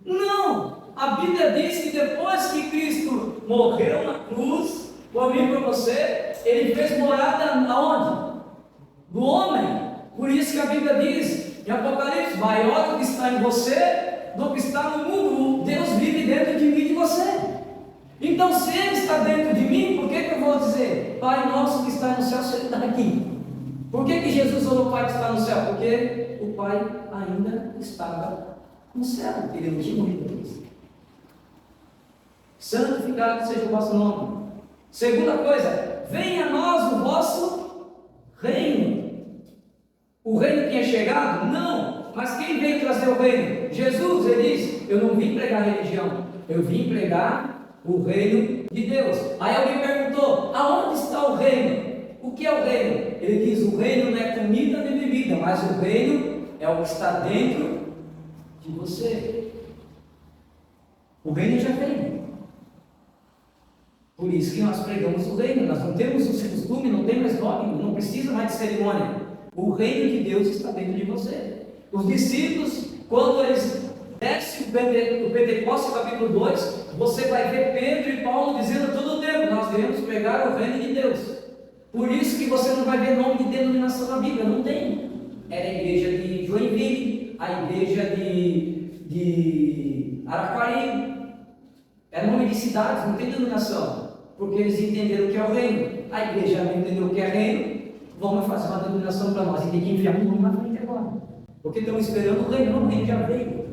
Não! A Bíblia diz que depois que Cristo morreu na cruz, por mim e por você, Ele fez morada aonde? Do homem. em Apocalipse: maior do que está em você do que está no mundo. Deus vive dentro de mim e de você. Então, se Ele está dentro de mim, por que eu vou dizer: Pai nosso que está no céu, se Ele está aqui? Por que Jesus orou: Pai que está no céu? Porque o Pai ainda estava no céu, Ele não tinha morrido ainda. Santificado seja o vosso nome. Segunda coisa: venha a nós o vosso reino. O reino tinha chegado? Não. Mas quem veio trazer o reino? Jesus. Ele diz: eu não vim pregar religião, eu vim pregar o reino de Deus. Aí alguém perguntou: aonde está o reino? O que é o reino? Ele diz: o reino não é comida nem bebida, mas o reino é o que está dentro de você. O reino já veio. Por isso que nós pregamos o reino. Nós não temos esse costume, não tem mais dogma, não precisa mais de cerimônia. O reino de Deus está dentro de você. Os discípulos, quando eles descem o Pentecostes, capítulo 2, você vai ver Pedro e Paulo dizendo todo o tempo: nós devemos pregar o reino de Deus. Por isso que você não vai ver nome de denominação na Bíblia, não tem. Era a igreja de Joinville, a igreja de Araquari, é nome de cidades, não tem denominação, porque eles entenderam o que é o reino. A igreja não entendeu o que é reino, vamos fazer uma denominação para nós, e tem que enfiar um nome na frente agora, porque estão esperando o reino. Não, o reino já veio.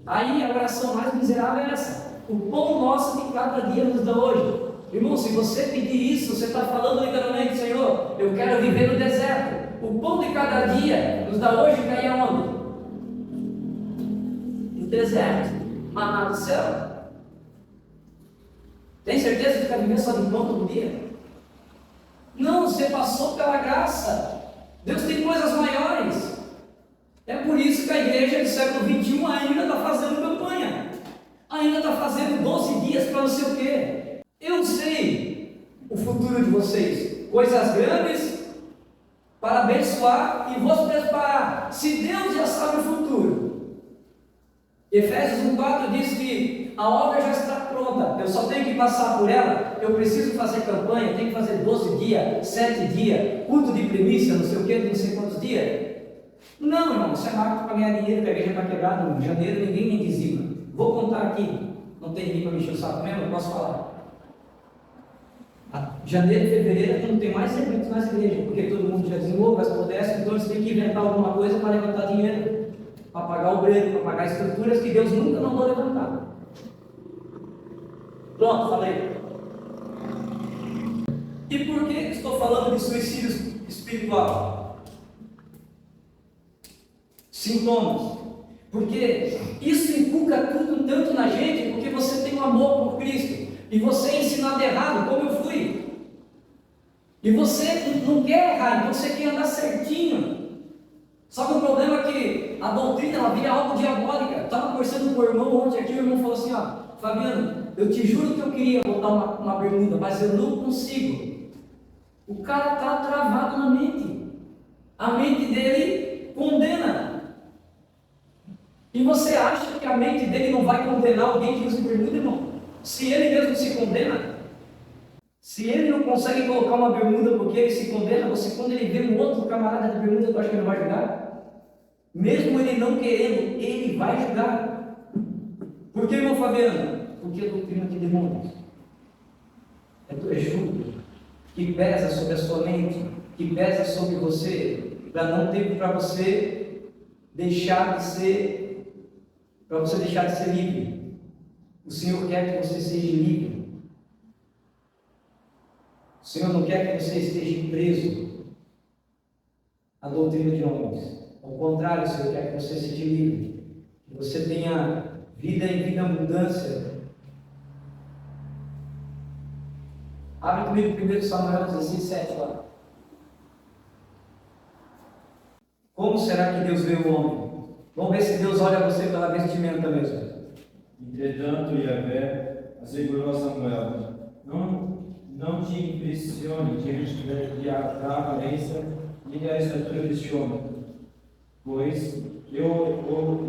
Aí a oração mais miserável é essa: o pão nosso de cada dia nos dá hoje. Irmão, se você pedir isso, você está falando literalmente: Senhor, eu quero viver no deserto. O pão de cada dia nos dá hoje, cai aonde? No deserto. Maná do céu. Tem certeza que quer viver só de pão todo dia? Não, você passou pela graça. Deus tem coisas maiores. É por isso que a igreja do século 21 ainda está fazendo campanha, ainda está fazendo 12 dias para não sei o quê. Eu sei o futuro de vocês, coisas grandes para abençoar e vos preparar. Se Deus já sabe o futuro, Efésios 1,4 diz que a obra já está pronta, eu só tenho que passar por ela. Eu preciso fazer campanha, tenho que fazer 12 dias, 7 dias, culto de primícia, não sei o que, não sei quantos dias. Não, irmão, isso é marketing para ganhar dinheiro, que a igreja está quebrada. Em janeiro ninguém nem dizima. Vou contar aqui, não tem ninguém para me encher o saco mesmo, eu posso falar. Janeiro e fevereiro não tem mais eventos nas igrejas, porque todo mundo já desenvolve, as protestos, então eles têm que inventar alguma coisa para levantar dinheiro, para pagar o obreiro, para pagar estruturas que Deus nunca mandou levantar. Pronto, falei. E por que estou falando de suicídio espiritual? Sintomas. Porque isso inculca tudo tanto na gente, porque você tem um amor por Cristo. E você é ensinado errado, como eu fui. E você não quer errar, então você quer andar certinho. Só que o problema é que a doutrina ela vira algo diabólica. Eu estava conversando com o irmão ontem aqui, o irmão falou assim: ó, Fabiano, eu te juro que eu queria botar uma bermuda, mas eu não consigo. O cara está travado na mente. A mente dele condena. E você acha que a mente dele não vai condenar alguém que usa bermuda, irmão? Se ele mesmo se condena, se ele não consegue colocar uma bermuda porque ele se condena, você, quando ele vê um outro camarada de bermuda, tu acha que ele vai julgar? Mesmo ele não querendo, ele vai julgar. Por que, irmão Fabiano? Porque a doutrina de demônios é do Exu, que pesa sobre a sua mente, que pesa sobre você, para você deixar de ser livre. O Senhor quer que você seja livre. O Senhor não quer que você esteja preso à doutrina de homens. Ao contrário, o Senhor quer que você seja livre, que você tenha vida em vida abundância. Abre comigo 1 Samuel 16:7 lá. Como será que Deus vê o homem? Vamos ver se Deus olha você pela vestimenta mesmo. Entretanto, Yahvé assegurou a Samuel: não te impressione diante da aparência e da estatura deste homem, pois eu o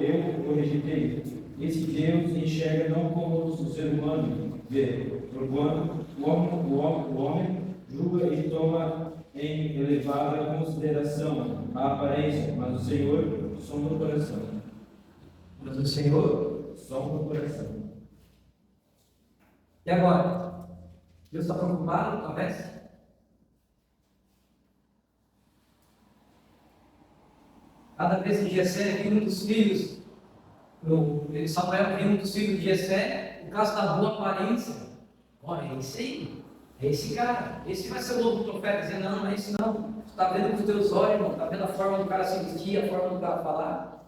rejeitei. Esse Deus enxerga não como o ser humano vê, porquanto o homem julga e toma em elevada consideração a aparência, mas o Senhor sonda o coração. Mas o Senhor. Sonda o coração. E agora? Deus está preocupado com a peça? Cada vez que Jessé viu um dos filhos, Samuel viu um dos filhos de Jessé, o caso da boa aparência. Olha, é esse aí, é esse cara, esse vai ser o novo profeta, dizendo, não é esse não. Você está vendo com os teus olhos, irmão, está vendo a forma do cara se vestir, a forma do cara falar.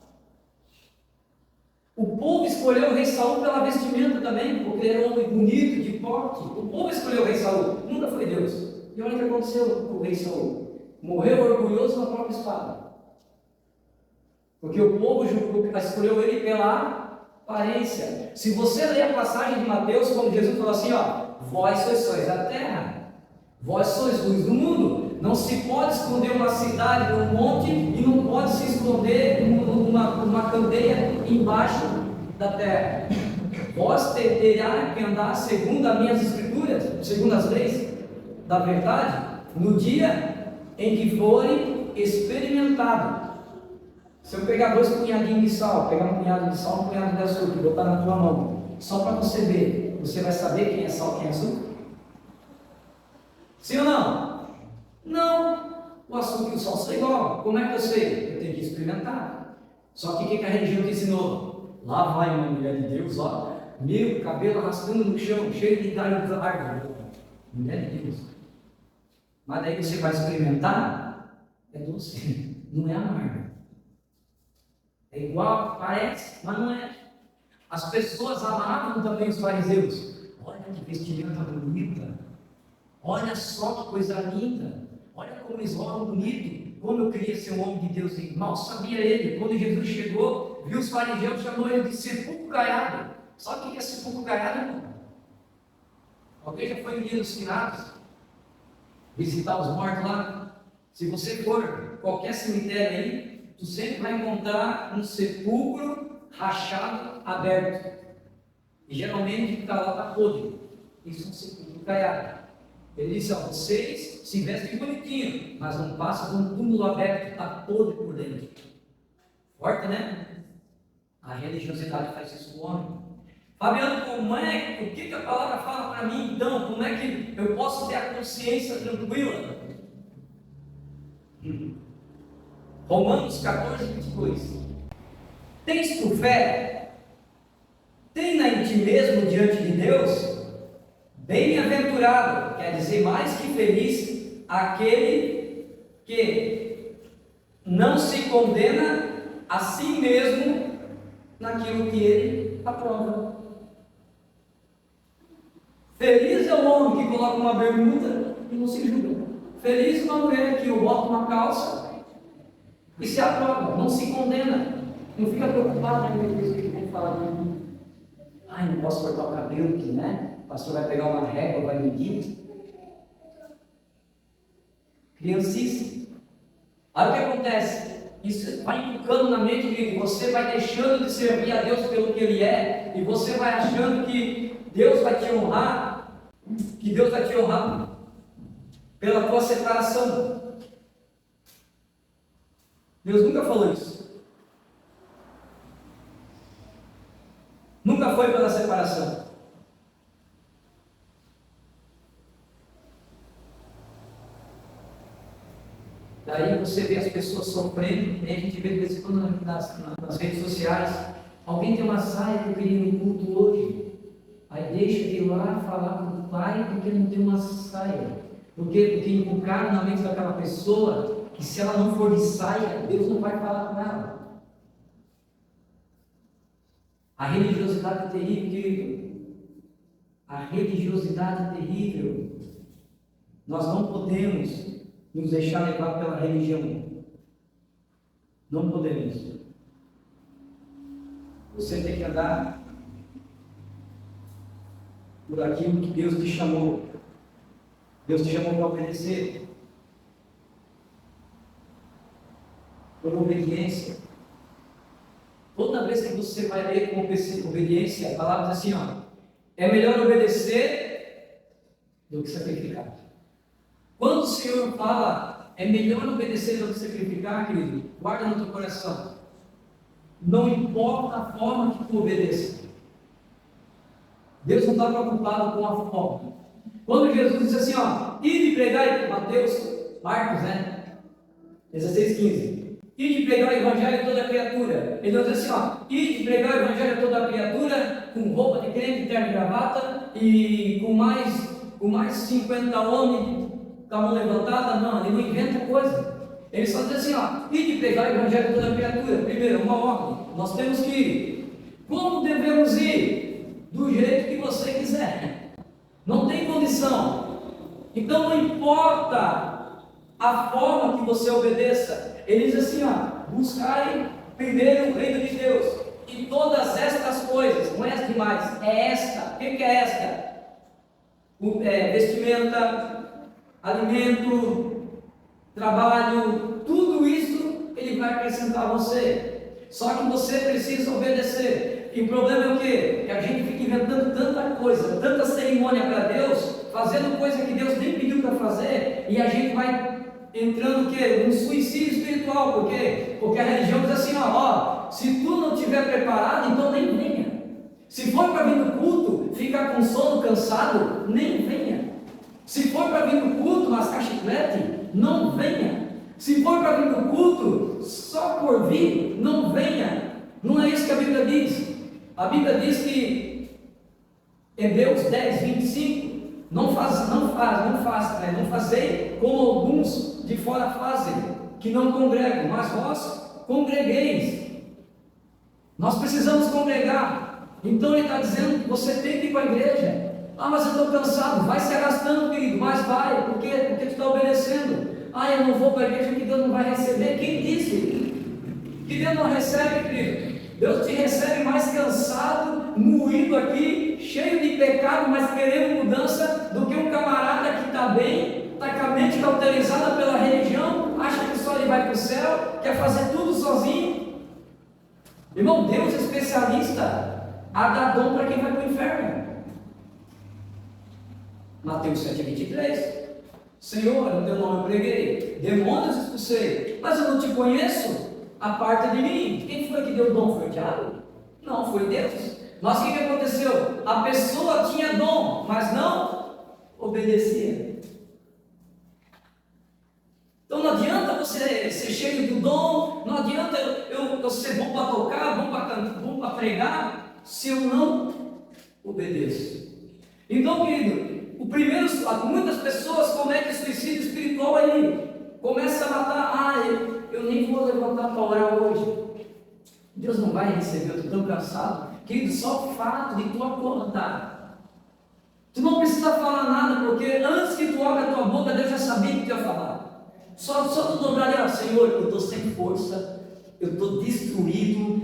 O povo escolheu o rei Saul pela vestimenta também, porque ele era um homem bonito, de porte. O povo escolheu o rei Saul, nunca foi Deus. E olha o que aconteceu com o rei Saul. Morreu orgulhoso na própria espada. Porque o povo escolheu ele pela aparência. Se você ler a passagem de Mateus, quando Jesus falou assim, ó, vós sois sóis da terra, vós sois luz do mundo. Não se pode esconder uma cidade num monte e não pode se esconder uma candeia embaixo da terra. Vós terá que andar segundo as minhas escrituras, segundo as leis da verdade, no dia em que forem experimentados. Se eu pegar 2 punhadinhos de sal, pegar um punhado de sal, um punhado de açúcar e botar na tua mão, só para você ver, você vai saber quem é sal e quem é açúcar? Sim ou não? Não. O açúcar e o sal são igual. Como é que eu sei? Eu tenho que experimentar. Só que o que a religião te ensinou? Lá vai uma mulher de Deus, ó, meu cabelo arrastando no chão, cheio de galho de árvore. Mulher de Deus. Mas daí você vai experimentar, é doce, não é amargo. É igual, parece, mas não é. As pessoas amavam também os fariseus. Olha que vestimenta bonita. Olha só que coisa linda. Olha como eles rolam bonito. Como eu queria ser um homem de Deus. E mal sabia ele. Quando Jesus chegou, viu os fariseus, chamou ele de sepulcro caiado. Sabe o que é sepulcro caiado, irmão? Alguém já foi no dia dos finados? Visitar os mortos lá? Se você for qualquer cemitério aí, tu sempre vai encontrar um sepulcro rachado, aberto. E geralmente o que está lá está podre. Isso é um sepulcro caiado. Ele disse, ó, vocês se vestem bonitinho, mas não passam de um túmulo aberto, está podre por dentro. Forte, né? A religiosidade faz isso com o homem. Fabiano, o que a palavra fala para mim então? Como é que eu posso ter a consciência tranquila? Romanos 14, 22. Tens tu fé? Tem em ti mesmo diante de Deus? Bem-aventurado, quer dizer mais que feliz, aquele que não se condena a si mesmo naquilo que ele aprova. Feliz é o homem que coloca uma bermuda e não se julga. Feliz é uma mulher que bota uma calça e se aprova, não se condena, não fica preocupado, né? Meu Deus, o que eu vou falar de mim? Ai, não posso cortar o cabelo aqui, né? O pastor vai pegar uma régua, vai medir. Criancice. Aí o que acontece? Isso vai inculcando na mente de você, vai deixando de servir a Deus pelo que Ele é, e você vai achando que Deus vai te honrar, pela tua separação. Deus nunca falou isso. Nunca foi pela separação. Daí você vê as pessoas sofrendo, e a gente vê de vez em quando nas redes sociais, alguém tem uma saia que eu queria no culto hoje, aí deixa de ir lá falar com o pai porque não tem uma saia. Por quê? Porque inculcaram na mente daquela pessoa que se ela não for de saia, Deus não vai falar com ela. A religiosidade é terrível. A religiosidade é terrível. Nós não podemos nos deixar levar pela religião. Não podemos. Você tem que andar por aquilo que Deus te chamou. Deus te chamou para obedecer. Por obediência. Toda vez que você vai ler com obediência, a palavra diz assim, ó, é melhor obedecer do que sacrificar. Quando o Senhor fala, é melhor obedecer do que sacrificar, querido, guarda no teu coração. Não importa a forma que tu obedeça. Deus não está preocupado com a forma. Quando Jesus disse assim, ó, ide pregar, Marcos, né? 16:15. Ide pregar o evangelho a toda criatura. Ele não diz assim, ó, ide pregar o evangelho a toda criatura, com roupa de crente, terno e gravata, e com mais 50 homens com a mão levantada. Não, ele não inventa coisa. Ele só diz assim, ó, ide pregar o evangelho a toda criatura. Primeiro, uma ordem. Nós temos que ir. Como devemos ir? Do jeito que você quiser. Não tem condição. Então não importa a forma que você obedeça. Ele diz assim, ó, buscai primeiro o reino de Deus, e todas estas coisas, não é as demais, é esta. O que é esta? Vestimenta, alimento, trabalho, tudo isso ele vai acrescentar a você. Só que você precisa obedecer. E o problema é o quê? Que a gente fica inventando tanta coisa, tanta cerimônia para Deus, fazendo coisa que Deus nem pediu para fazer, e a gente vai entrando o quê? Um suicídio espiritual. Por quê? Porque a religião diz assim, ó, se tu não estiver preparado, então nem venha. Se for para vir no culto, ficar com sono, cansado, nem venha. Se for para vir no culto, mascar chiclete, não venha. Se for para vir no culto, só por vir, não venha. Não é isso que a Bíblia diz. A Bíblia diz que, Hebreus 10:25, não fazei como alguns de fora fazem, que não congregam, mas vós congregueis. Nós precisamos congregar. Então ele está dizendo que você tem que ir para a igreja. Ah, mas eu estou cansado. Vai se arrastando, querido, mas vai. Por quê? Porque tu está obedecendo. Ah, eu não vou para a igreja que Deus não vai receber. Quem disse que Deus não recebe, querido? Deus te recebe mais cansado, moído aqui, cheio de pecado, mas querendo mudança, do que um camarada que está bem, está com a mente cauterizada pela religião, acha que só ele vai para o céu, quer fazer tudo sozinho. Irmão, Deus é especialista a dar dom para quem vai para o inferno. Mateus 7:23. Senhor, no teu nome eu preguei, demônios expulsei, mas eu não te conheço. Aparta de mim. Quem foi que deu o dom? Foi o diabo? Não, foi Deus. Mas o que aconteceu? A pessoa tinha dom, mas não obedecia. Então não adianta você ser cheio do dom, não adianta eu ser bom para tocar, bom para cantar, bom para pregar, se eu não obedeço. Então, querido, muitas pessoas cometem suicídio espiritual aí. Começa a matar, eu nem vou levantar para orar hoje. Deus não vai receber, eu estou tão cansado. Querido, só o fato de tu acordar. Tu não precisa falar nada, porque antes que tu abra a tua boca, Deus já sabia que tu ia falar. Só tu dobrar ali, Senhor, eu estou sem força, eu estou destruído.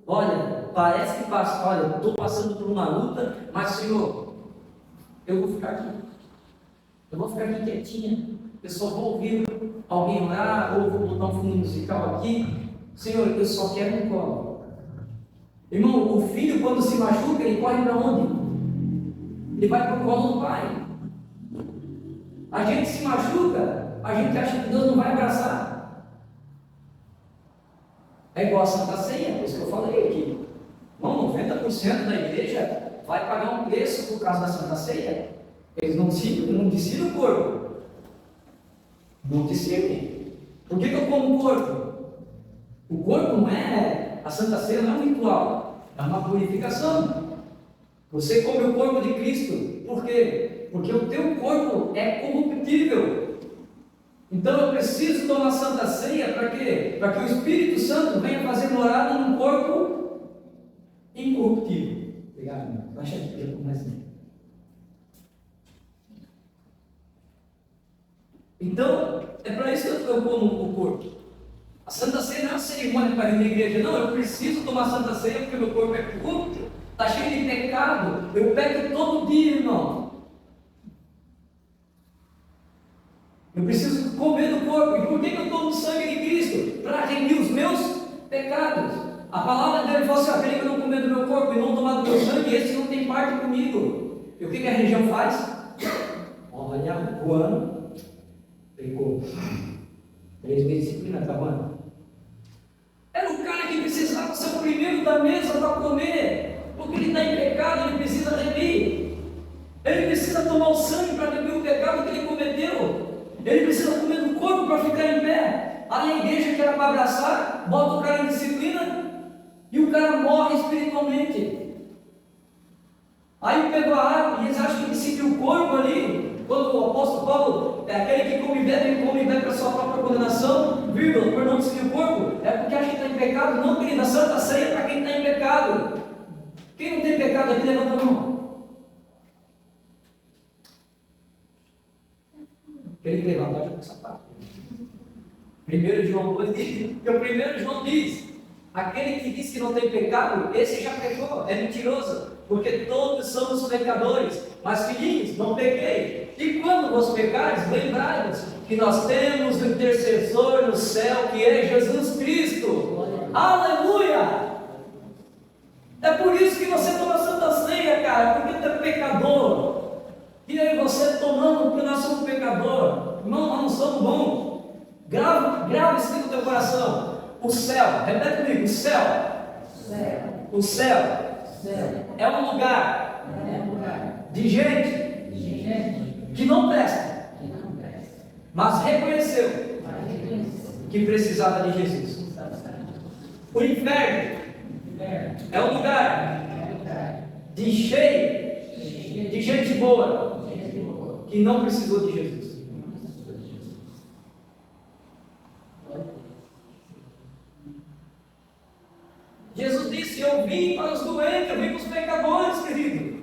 Olha, parece que olha, eu estou passando por uma luta, mas Senhor, eu vou ficar aqui. Eu vou ficar aqui quietinha. Eu só vou ouvir alguém orar, ou vou botar um fundo musical aqui. Senhor, eu só quero um colo. Irmão, o filho quando se machuca, ele corre para onde? Ele vai para o colo do pai. A gente se machuca, a gente acha que Deus não vai abraçar. É igual a Santa Ceia, por isso que eu falei aqui. Irmão, 90% da igreja vai pagar um preço por causa da Santa Ceia. Eles não disciplinam o corpo. Não te servem. Por que eu como o corpo? O corpo não é, a Santa Ceia não é um ritual, é uma purificação. Você come o corpo de Cristo. Por quê? Porque o teu corpo é corruptível. Então eu preciso tomar Santa Ceia para quê? Para que o Espírito Santo venha fazer morada num corpo incorruptível. Obrigado, irmão. Baixa aqui, eu começo. Então, é para isso que eu como o corpo. A Santa Ceia não é uma cerimônia para ir na igreja, não. Eu preciso tomar Santa Ceia porque meu corpo é corrupto, está cheio de pecado. Eu peco todo dia, irmão. Eu preciso comer do corpo. E por que eu tomo o sangue de Cristo? Para remir os meus pecados. A palavra dele fala assim: aquele que não comer do meu corpo e não tomar do meu sangue, esse não tem parte comigo. E o que a religião faz? Olha, o ano. Pecou. 3 meses de disciplina, acabando. Era o cara que precisava ser o primeiro da mesa para comer, porque ele está em pecado, ele precisa remir. Ele precisa tomar o sangue para remir o pecado que ele cometeu. Ele precisa comer do corpo para ficar em pé. Aí a igreja que era para abraçar, bota o cara em disciplina e o cara morre espiritualmente. Aí pegou a água e eles acham que decidiu o corpo ali. Quando o apóstolo Paulo é aquele que come e bebe para sua própria condenação, vírgula, por não decidir o corpo, é porque acha que está em pecado. Não, querido, a santa ceia é para quem está em pecado. Quem não tem pecado aqui, levanta a mão. Aquele que levantar já com sapato. 1 João 2 diz, porque o 1 João diz, aquele que diz que não tem pecado, esse já pecou, é mentiroso, porque todos somos pecadores, mas filhinhos, não pequei. E quando vos pecares, lembrai-vos que nós temos um intercessor no céu, que é Jesus Cristo. Aleluia! É por isso que você toma Santa Ceia, cara, porque tu é pecador. E aí você tomando, porque nós somos pecador. Irmão, nós não somos bons. Grava isso no teu coração. O céu, repete comigo, o céu. O céu é um lugar de gente que não presta, mas reconheceu que precisava de Jesus. O inferno é um lugar de cheio de gente boa que não precisou de Jesus. Jesus disse: eu vim para os doentes, eu vim para os pecadores, querido.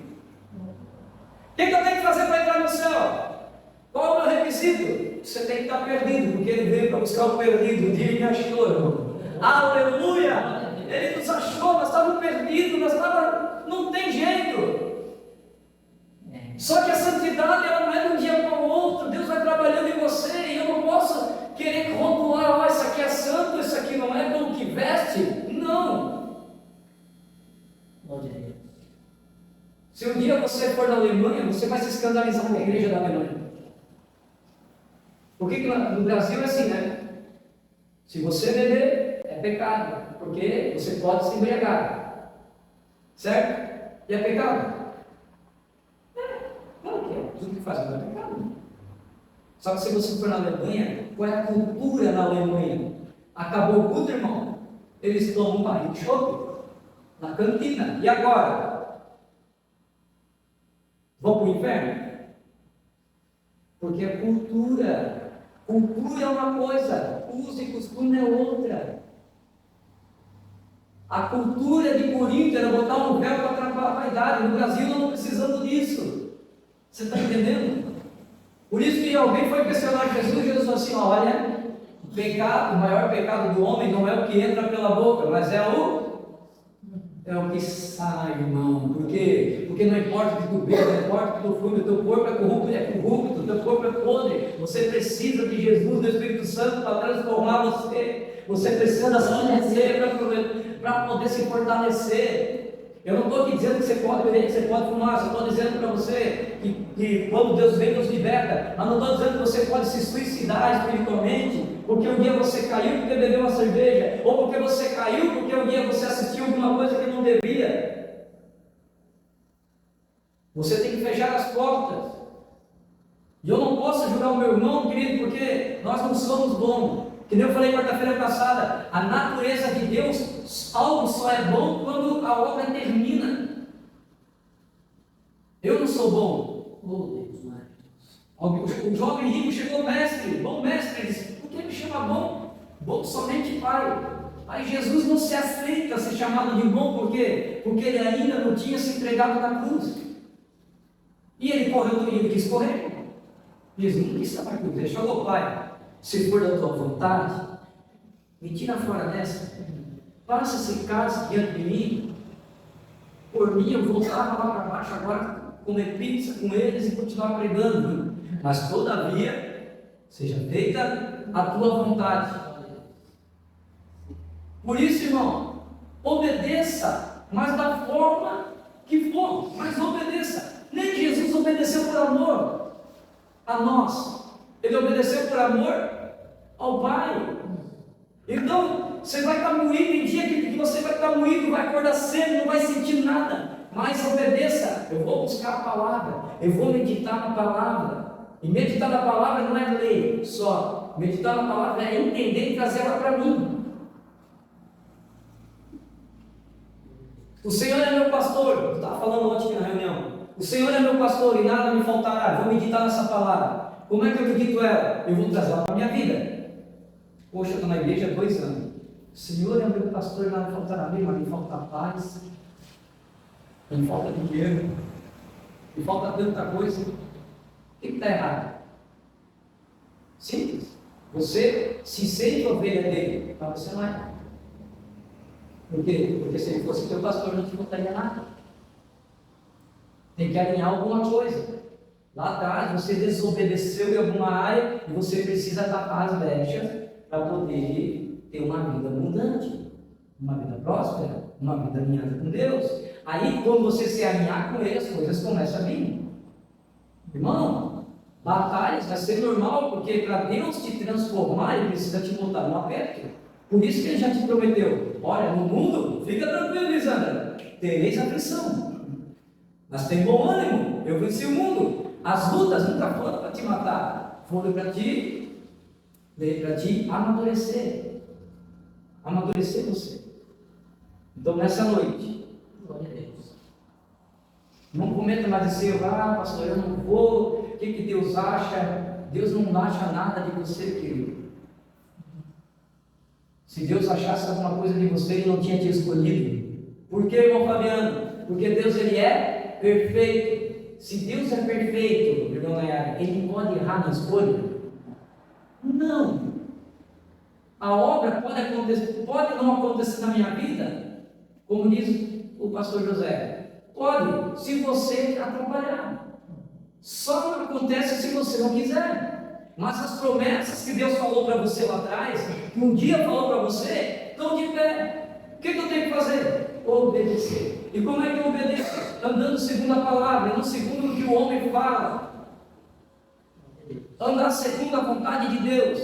O que eu tenho que fazer para entrar no céu? Qual é o meu requisito? Você tem que estar perdido, porque ele veio para buscar o perdido. Um dia ele me achou, irmão. Aleluia! Ele nos achou, nós estávamos perdidos, não tem jeito. Só que a santidade, ela não é de um dia para o outro. Deus vai trabalhando em você, e eu não posso querer rotular, isso aqui é santo, isso aqui não é, como que veste. Não. Se um dia você for na Alemanha, você vai se escandalizar com a igreja da Alemanha. Por que no Brasil é assim, né? Se você beber, é pecado, porque você pode se embriagar. Certo? E é pecado? Claro que é. Tudo que faz não é pecado. Só que se você for na Alemanha, qual é a cultura na Alemanha? Acabou o culto, irmão. Eles tomam um barril de chope na cantina. E agora? Vão para o inferno? Porque a cultura é uma coisa, uso e costume é outra. A cultura de Corinto era botar um véu para atrapalhar a vaidade. No Brasil nós não precisamos disso. Você está entendendo? Por isso que alguém foi questionar Jesus, Jesus falou assim: olha, o maior pecado do homem não é o que entra pela boca, mas é o que sai, irmão. Por quê? Porque não importa o que tu bebe, não importa o que tu fume, o teu corpo é corrupto, o teu corpo é podre. Você precisa de Jesus, do Espírito Santo, para transformar você. Você precisa se conhecer para poder se fortalecer. Eu não estou aqui dizendo que você pode beber, que você pode fumar, eu estou dizendo para você que quando Deus vem, nos liberta. Mas não estou dizendo que você pode se suicidar espiritualmente, porque um dia você caiu porque bebeu uma cerveja, ou porque você caiu porque um dia você assistiu alguma coisa que não devia. Você tem que fechar as portas. E eu não posso julgar o meu irmão, querido, porque nós não somos bons. Que nem eu falei quarta-feira passada, a natureza de Deus, algo só é bom quando a obra termina. Eu não sou bom. Oh, Deus, o jovem rico chegou, mestre, bom mestre. Ele disse: por que me chama bom? Bom somente Pai. Aí Jesus não se aceita ser chamado de bom, por quê? Porque ele ainda não tinha se entregado na cruz. E ele correu, e ele quis correr. Jesus não quis estar na cruz. Ele falou: Pai, se for da tua vontade, me tira fora dessa, passa esse cálice diante de mim. Por mim, eu voltava lá para baixo agora, comer pizza com eles e continuar pregando. Mas todavia, seja feita a tua vontade. Por isso, irmão, obedeça, mas da forma que for, mas obedeça. Nem Jesus obedeceu por amor a nós. Ele obedeceu por amor ao Pai. Então, você vai estar moído, tem dia que você vai estar moído, vai acordar cedo, não vai sentir nada, mas obedeça. Eu vou buscar a palavra, eu vou meditar na palavra. E meditar na palavra não é ler só, meditar na palavra é entender e trazer ela para mim. O Senhor é meu pastor, eu estava falando ontem na reunião. O Senhor é meu pastor e nada me faltará. Vou meditar nessa palavra. Como é que eu medito ela? Eu vou trazer ela para a minha vida. Poxa, eu estou na igreja há 2 anos. O Senhor é meu pastor e nada me faltará. Mas me falta paz, me falta dinheiro, me falta tanta coisa. O que está errado? Simples. Você se sente ovelha dele, mas você não é. Por quê? Porque se ele fosse teu pastor, não te faltaria nada. Tem que alinhar alguma coisa. Lá atrás você desobedeceu em alguma área e você precisa tapar as brechas para poder ter uma vida abundante, uma vida próspera, uma vida alinhada com Deus. Aí quando você se alinhar com Ele, as coisas começam a vir. Irmão, batalhas vai ser normal, porque para Deus te transformar, Ele precisa te botar no aperto. Por isso que Ele já te prometeu: olha, no mundo, fica tranquilo, Lisandra, tereis aflição. Mas tem bom ânimo, eu venci o mundo. As lutas nunca foram para te matar, foram para te amadurecer. Amadurecer você. Então nessa noite, glória a Deus, não cometa mais esse erro: ah, pastor, eu não vou, o que Deus acha? Deus não acha nada de você, querido. Se Deus achasse alguma coisa de você, Ele não tinha te escolhido. Por que, irmão Fabiano? Porque Deus, Ele é perfeito. Se Deus é perfeito, irmão Nayara, Ele pode errar na escolha? Não. A obra pode acontecer, pode não acontecer na minha vida, como diz o pastor José. Pode, se você atrapalhar. Só não acontece se você não quiser. Mas as promessas que Deus falou para você lá atrás, que um dia falou para você, estão de pé. O que eu tenho que fazer? Obedecer. E como é que eu obedeço? Andando segundo a palavra, não segundo o que o homem fala. Andar segundo a vontade de Deus.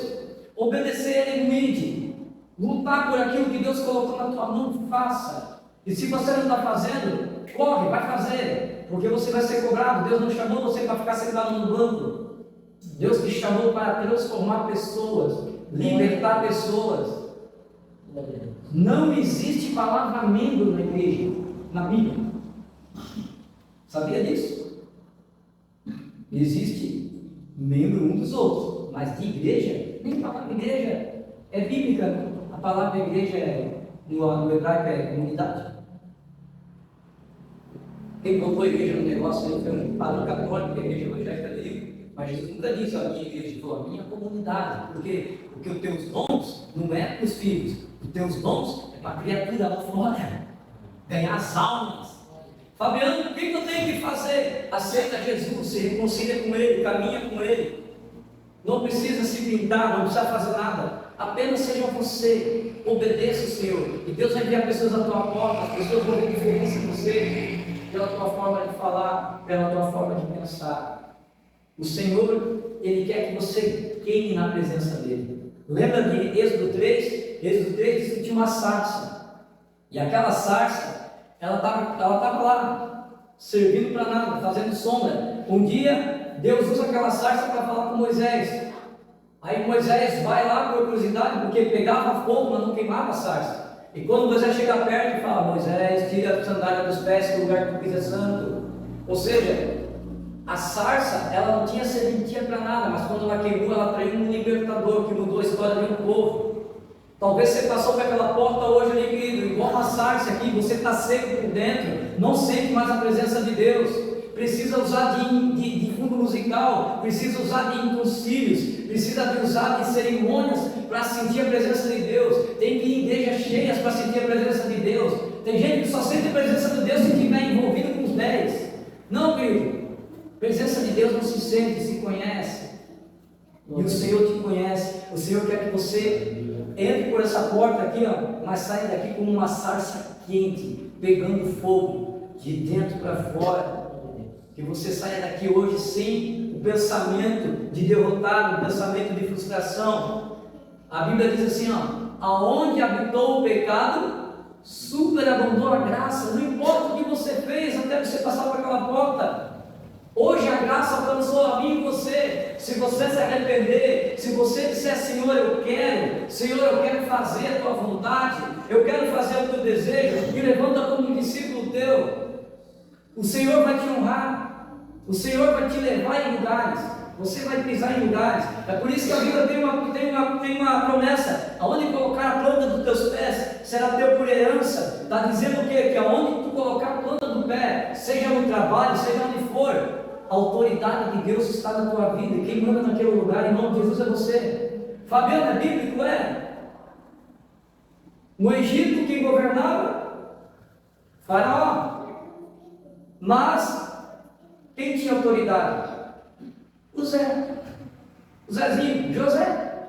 Obedecer Ele humilde. Lutar por aquilo que Deus colocou na tua mão, faça. E se você não está fazendo, corre, vai fazer. Porque você vai ser cobrado. Deus não chamou você para ficar sentado no banco. Deus te chamou para transformar pessoas, libertar pessoas. Não existe palavra membro na igreja, na Bíblia. Sabia disso? Existe membro um dos outros, mas de igreja, nem palavra igreja é bíblica. A palavra igreja no hebraico é comunidade. Quem colocou a igreja no negócio aí foi um padre católico, a igreja evangélica dele. Mas Jesus nunca disse a minha igreja, falou a minha comunidade. Por quê? Porque os teus dons não é para os filhos, os teus dons é para a criatura lá fora, ganhar as almas. Fabiano, o que eu tenho que fazer? Aceita Jesus, se reconcilia com Ele, caminha com Ele. Não precisa se pintar, não precisa fazer nada. Apenas seja você, obedeça o Senhor. E Deus vai enviar pessoas à tua porta, as pessoas vão ver diferença em você, pela tua forma de falar, pela tua forma de pensar. O Senhor, Ele quer que você queime na presença dEle. Lembra de Êxodo 3? Êxodo 3 diz que tinha uma sarça. E aquela sarça, ela estava lá, servindo para nada, fazendo sombra. Um dia, Deus usa aquela sarça para falar com Moisés. Aí Moisés vai lá por curiosidade, porque pegava fogo, mas não queimava a sarça. E quando Moisés chega perto, fala: Moisés, tira a sandália dos pés, que o lugar que tu pisa é santo. Ou seja, a sarça, ela não tinha serventia para nada, mas quando ela queimou, ela traiu um libertador que mudou a história de um povo. Talvez você passou por aquela porta hoje ali, querido, igual uma sarça aqui, você está seco por dentro, não sente mais a presença de Deus. Precisa usar de fundo musical, precisa usar de utensílios, precisa usar de cerimônias para sentir a presença de Deus. Tem que ir em igrejas cheias para sentir a presença de Deus. Tem gente que só sente a presença de Deus se estiver envolvido com os 10. Não, querido. A presença de Deus não se sente, se conhece. E o Senhor te conhece. O Senhor quer que você entre por essa porta aqui, ó, mas saia daqui como uma sarça quente, pegando fogo de dentro para fora. Que você saia daqui hoje sem o pensamento de derrotado, o pensamento de frustração. A Bíblia diz assim, ó, aonde habitou o pecado, superabundou a graça. Não importa o que você fez até você passar por aquela porta. Hoje a graça alcançou a mim e você. Se você se arrepender, se você disser, Senhor, eu quero fazer a tua vontade, eu quero fazer o teu desejo, me levanta como um discípulo teu. O Senhor vai te honrar, o Senhor vai te levar em lugares, você vai pisar em lugares. É por isso que a Bíblia tem uma promessa: aonde colocar a planta dos teus pés, será teu por herança. Está dizendo o quê? Que aonde tu colocar a planta do pé, seja no trabalho, seja onde for, a autoridade de Deus está na tua vida, e quem manda naquele lugar, em nome de Jesus, é você. Fabiano, é bíblico, é? No Egito, quem governava? Faraó. Mas, quem tinha autoridade? O Zezinho, José.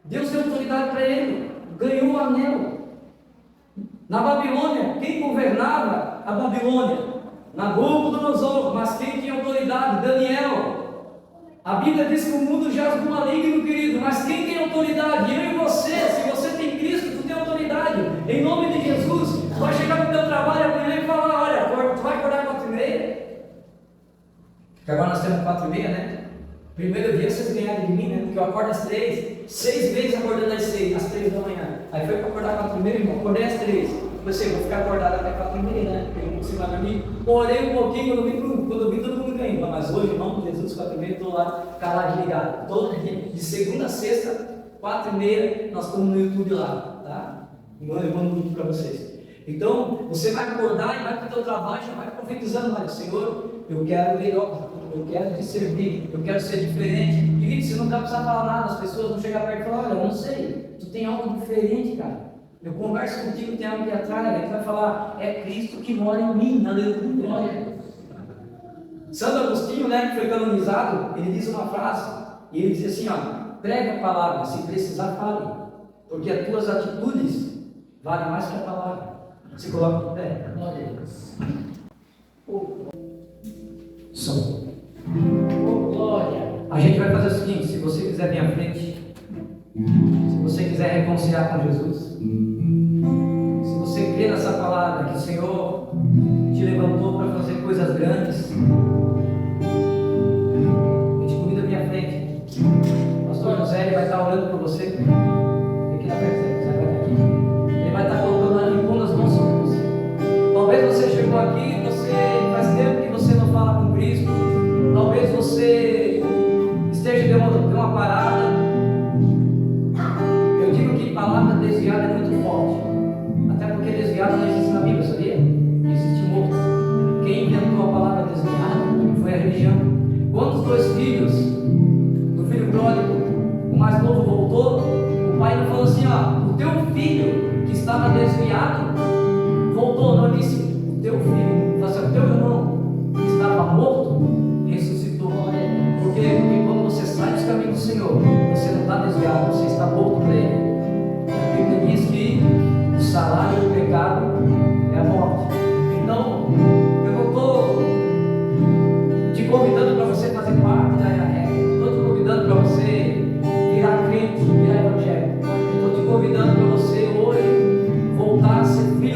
Deus deu autoridade para ele, ganhou o anel. Na Babilônia, quem governava a Babilônia? Nabucodonosor. Mas quem tinha autoridade? Daniel. A Bíblia diz que o mundo jaz do maligno, querido, mas quem tem autoridade? Eu e você. Se você tem Cristo, tu tem autoridade. Em nome de Jesus, tu vai chegar no teu trabalho amanhã e falar, olha, tu vai acordar 4h30? Porque agora nós temos 4h30, né? Primeiro dia vocês ganharam de mim, né? Porque eu acordo às 3, 6 vezes acordando às 3 da manhã. Aí foi para acordar 4h30, irmão, acordei às 3. Pensei, vou ficar acordado até 4h30, né? Porque eu não consigo mais dormir. Orei um pouquinho, quando eu vi todo mundo ganhando. Mas hoje, irmão, Jesus, 4h30, estou lá, calado, ligado. Todo dia, de segunda a sexta, 4h30, nós estamos no YouTube lá, tá? Eu mando um vídeo para vocês. Então, você vai acordar e vai para o teu trabalho, já vai profetizando, olha, Senhor, eu quero melhor, eu quero te servir, eu quero ser diferente. Querido, você não vai precisar falar nada, as pessoas vão chegar perto e falar, olha, eu não sei, tu tem algo diferente, cara. Eu converso contigo, tem algo que atrai, aí tu vai falar, é Cristo que mora em mim, aleluia. Santo Agostinho, né, que foi canonizado, ele diz uma frase, e ele diz assim, ó, prega a palavra, se precisar fale, porque as tuas atitudes valem mais que a palavra. Se coloca no pé. Glória a Deus. Som. Oh, glória. A gente vai fazer o seguinte: se você quiser vir à frente, se você quiser reconciliar com Jesus, se você crê nessa palavra que o Senhor te levantou para fazer coisas grandes, eu te convido a vir à frente. O pastor José ele vai estar orando por você. Fique na frente, José vai aqui. Ele vai estar impondo as mãos sobre você. Talvez você chegou aqui, faz tempo que você não fala com Cristo. Talvez você esteja de uma parada. Eu digo que palavra desviada é muito forte. Até porque desviada não existe na Bíblia, sabia? Existe morto. Quem inventou a palavra desviada foi a religião. Quando os 2 filhos do filho pródigo, o mais novo voltou, o pai não falou assim, ó, o teu filho que estava desviado voltou, não disse o teu filho, mas o teu irmão que estava morto ressuscitou. Por quê? Porque quando você sai dos caminhos do Senhor, você não está desviado, você está morto para Ele. A Bíblia diz que o salário do pecado é a morte. Então, eu não estou te convidando para você fazer parte da regra, eu estou te convidando para você virar crente, virar evangélico. Eu estou te convidando para você hoje voltar a ser filho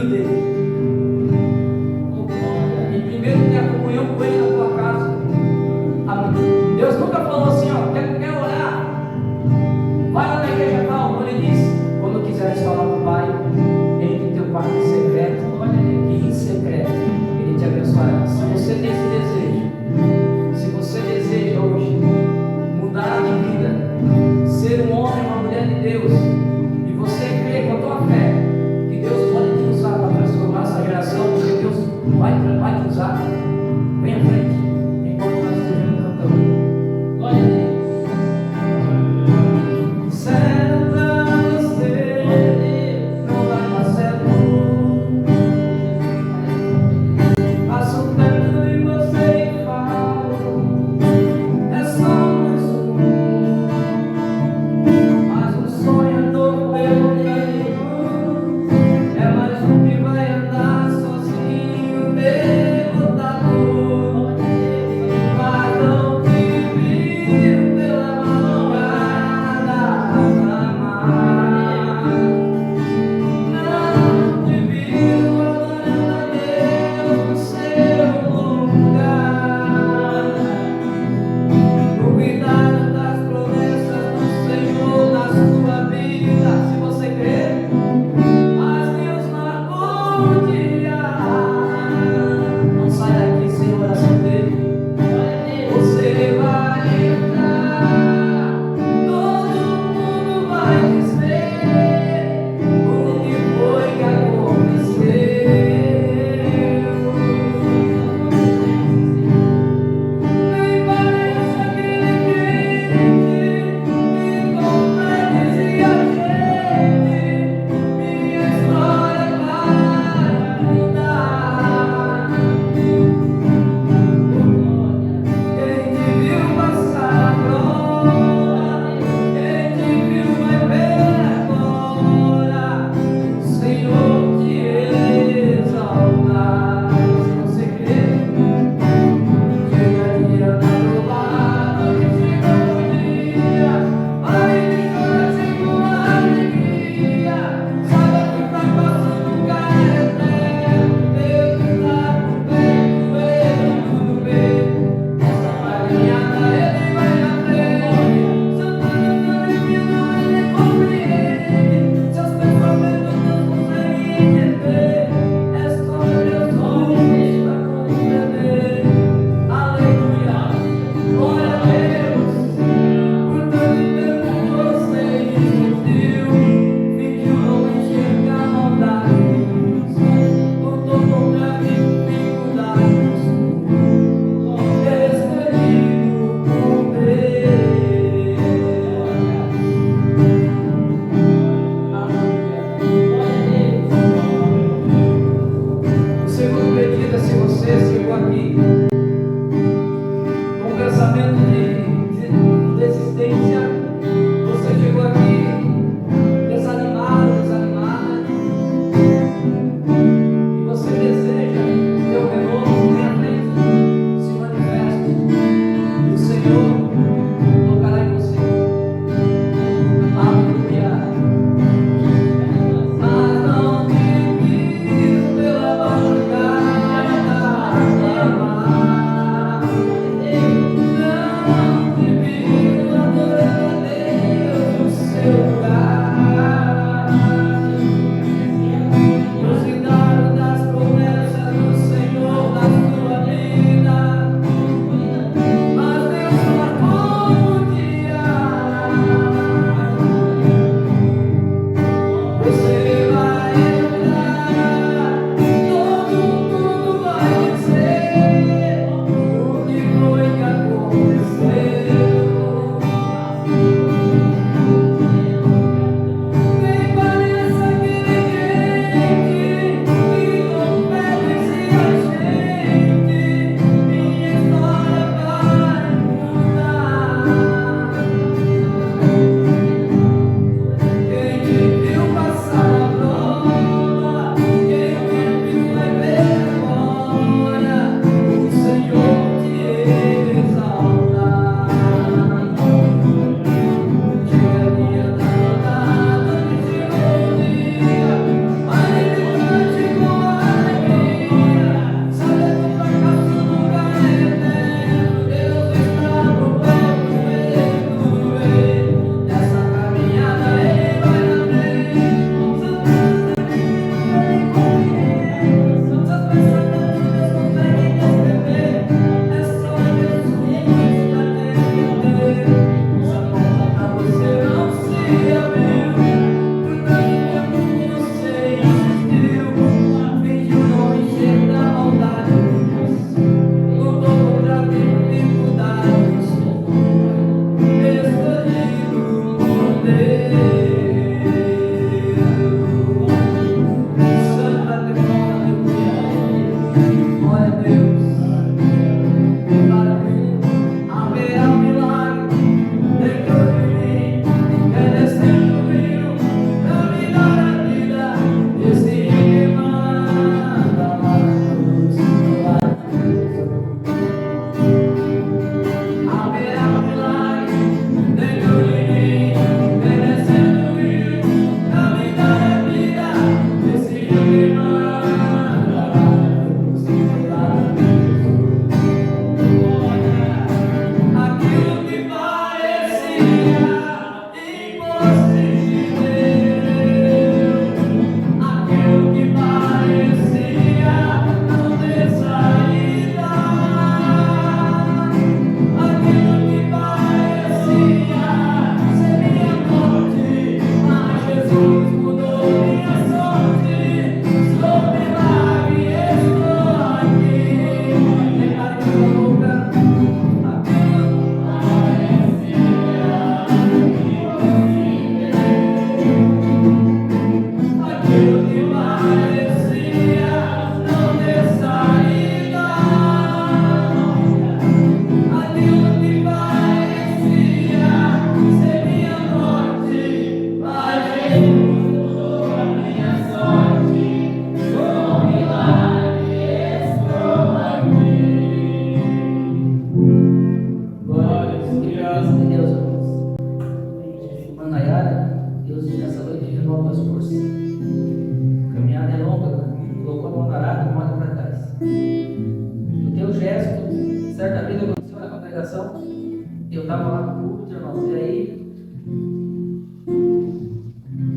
Eu estava lá no culto, irmãos, e aí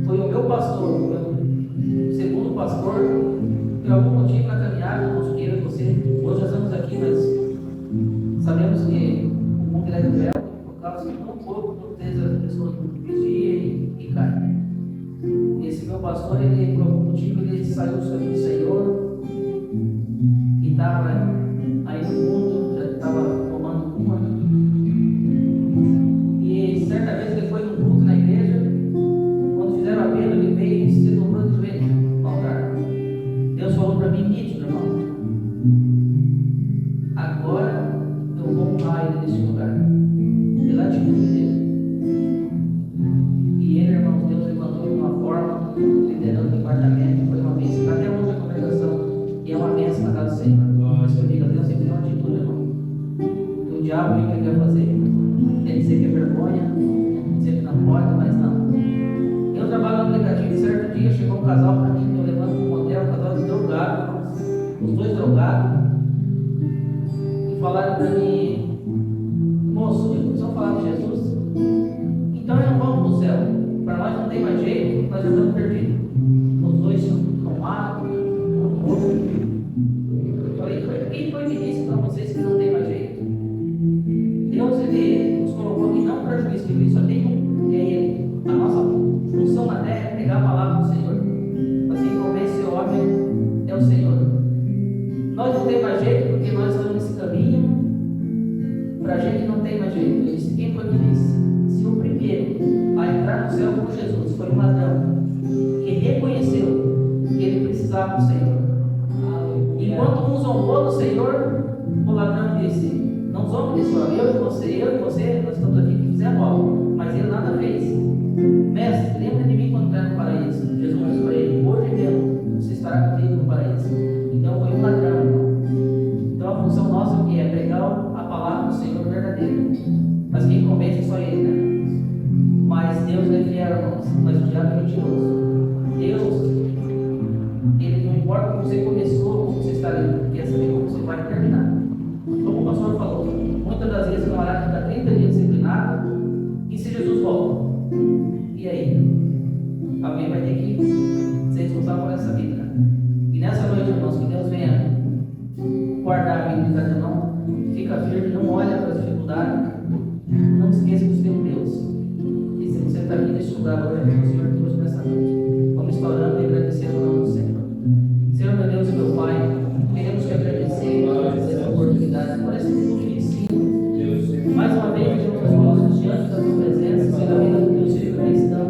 foi o meu pastor, o meu segundo pastor, por algum motivo na caminhada, não queira você, hoje já estamos aqui, mas sabemos que o mundo é cruel, por causa que um pouco, por vezes as pessoas vigia e cai. Esse meu pastor, ele, por algum motivo, ele saiu do Senhor e estava aí no mundo, já estava tomando uma. E certa vez ele foi num culto na igreja, quando fizeram a venda, ele veio e se dobrou de joelho no altar. Deus falou para mim, nítido, irmão, agora eu vou honrar ele nesse lugar, pela atitude dele. E ele, irmãos, Deus levantou de uma forma, liderando o departamento, foi uma bênção, até outra congregação, e é uma bênção na casa do Senhor. Mas eu digo, Deus sempre tem uma atitude, irmão. O diabo, o que ele quer fazer? Ele dizer que é vergonha, dizer que não pode, mas não. Eu trabalho no aplicativo e certo dia chegou um casal para mim, eu levanto no motel, um casal de drogado, os dois drogados, e falaram para mim, moço, eles vão falar de Jesus? Então não vamos para o céu, para nós não tem mais jeito, nós já estamos perdidos. Os dois são tomados, um morto. Eu falei, quem foi que disse para vocês que não tem mais jeito? Deus, ele nos colocou aqui não para juízo, que só tem um, que é ele. A nossa função na terra é pegar a palavra do Senhor não tem mais jeito, porque nós estamos nesse caminho. Para a gente não tem mais jeito. Ele disse: quem foi que disse? Se o primeiro a entrar no céu com Jesus foi um ladrão que reconheceu que ele precisava do Senhor. Enquanto um zombou do Senhor, o ladrão disse: não zombe desse homem, eu e você, nós estamos aqui que fizemos algo, mas ele nada fez. Mestre, lembra de mim quando está no paraíso? Jesus disse para ele: hoje mesmo você estará comigo no paraíso. Então foi um ladrão, irmão. Então a função nossa é o que? É pregar a palavra do Senhor verdadeira. Mas quem convence é só ele, né? Mas Deus é fiel, irmãos, mas o diabo é mentiroso. Deus, ele não importa como você começou, como você está ali, ele quer saber como você vai terminar. Como o pastor falou, muitas das vezes o camarada fica 30 dias disciplinado, e se Jesus volta? E aí? Alguém vai ter que ser responsável por essa vida. E nessa noite, irmãos, que Deus venha guardar a vida de não, fica firme, não olha para as dificuldades, não esqueça do seu Deus. E se você está aqui neste lugar hoje, o Senhor trouxe nessa noite. Vamos estar orando e agradecendo o nome do Senhor. Senhor, meu Deus e meu Pai, queremos te agradecer por essa oportunidade, por esse culto de ensino. Mais uma vez, queremos as mãos diante da tua presença, Senhor, a vida do teu filho cristão.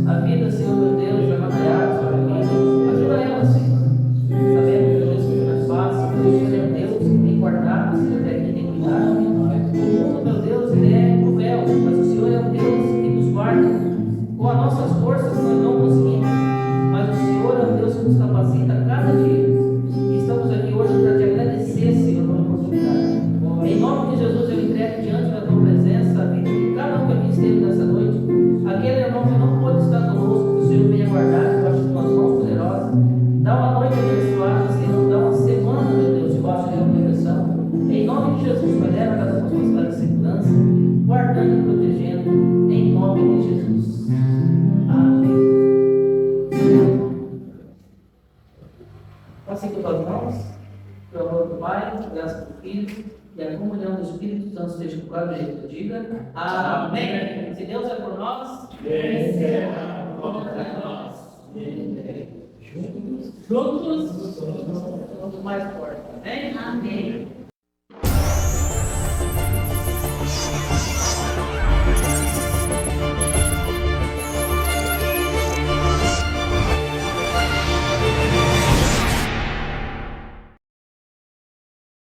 A vida, Senhor, meu Deus, da Manaiá, Senhor, ajuda ela, Senhor. Sabemos que Deus não é fácil, mas o Senhor é Deus que tem guardado, o Senhor tem cuidado. O mundo, meu Deus, ele é cruel, mas o Senhor é um Deus que nos guarda. Com as nossas forças nós não conseguimos, mas o Senhor é um Deus que nos capacita a cada dia. E estamos aqui hoje para te agradecer, Senhor, pela oportunidade. Em nome de Jesus, eu entrego diante da tua presença a vida de cada um que aqui esteve nessa noite. Aquele irmão que não pôde estar conosco, que o Senhor venha guardar debaixo de tuas mãos poderosas. Dá uma noite abençoada, Senhor, dá uma semana, meu Deus, debaixo da tua proteção. Em nome de Jesus, Pai, leva cada pessoa estar em segurança, guardando e protegendo, em nome de Jesus. Amém. Assim com as mãos, pelo amor do Pai, graças do Filho e a comunhão do Espírito Santo esteja com cada gente. Diga amém. Se Deus é por nós, quem será contra nós? Juntos, somos mais fortes. Amém? Amém.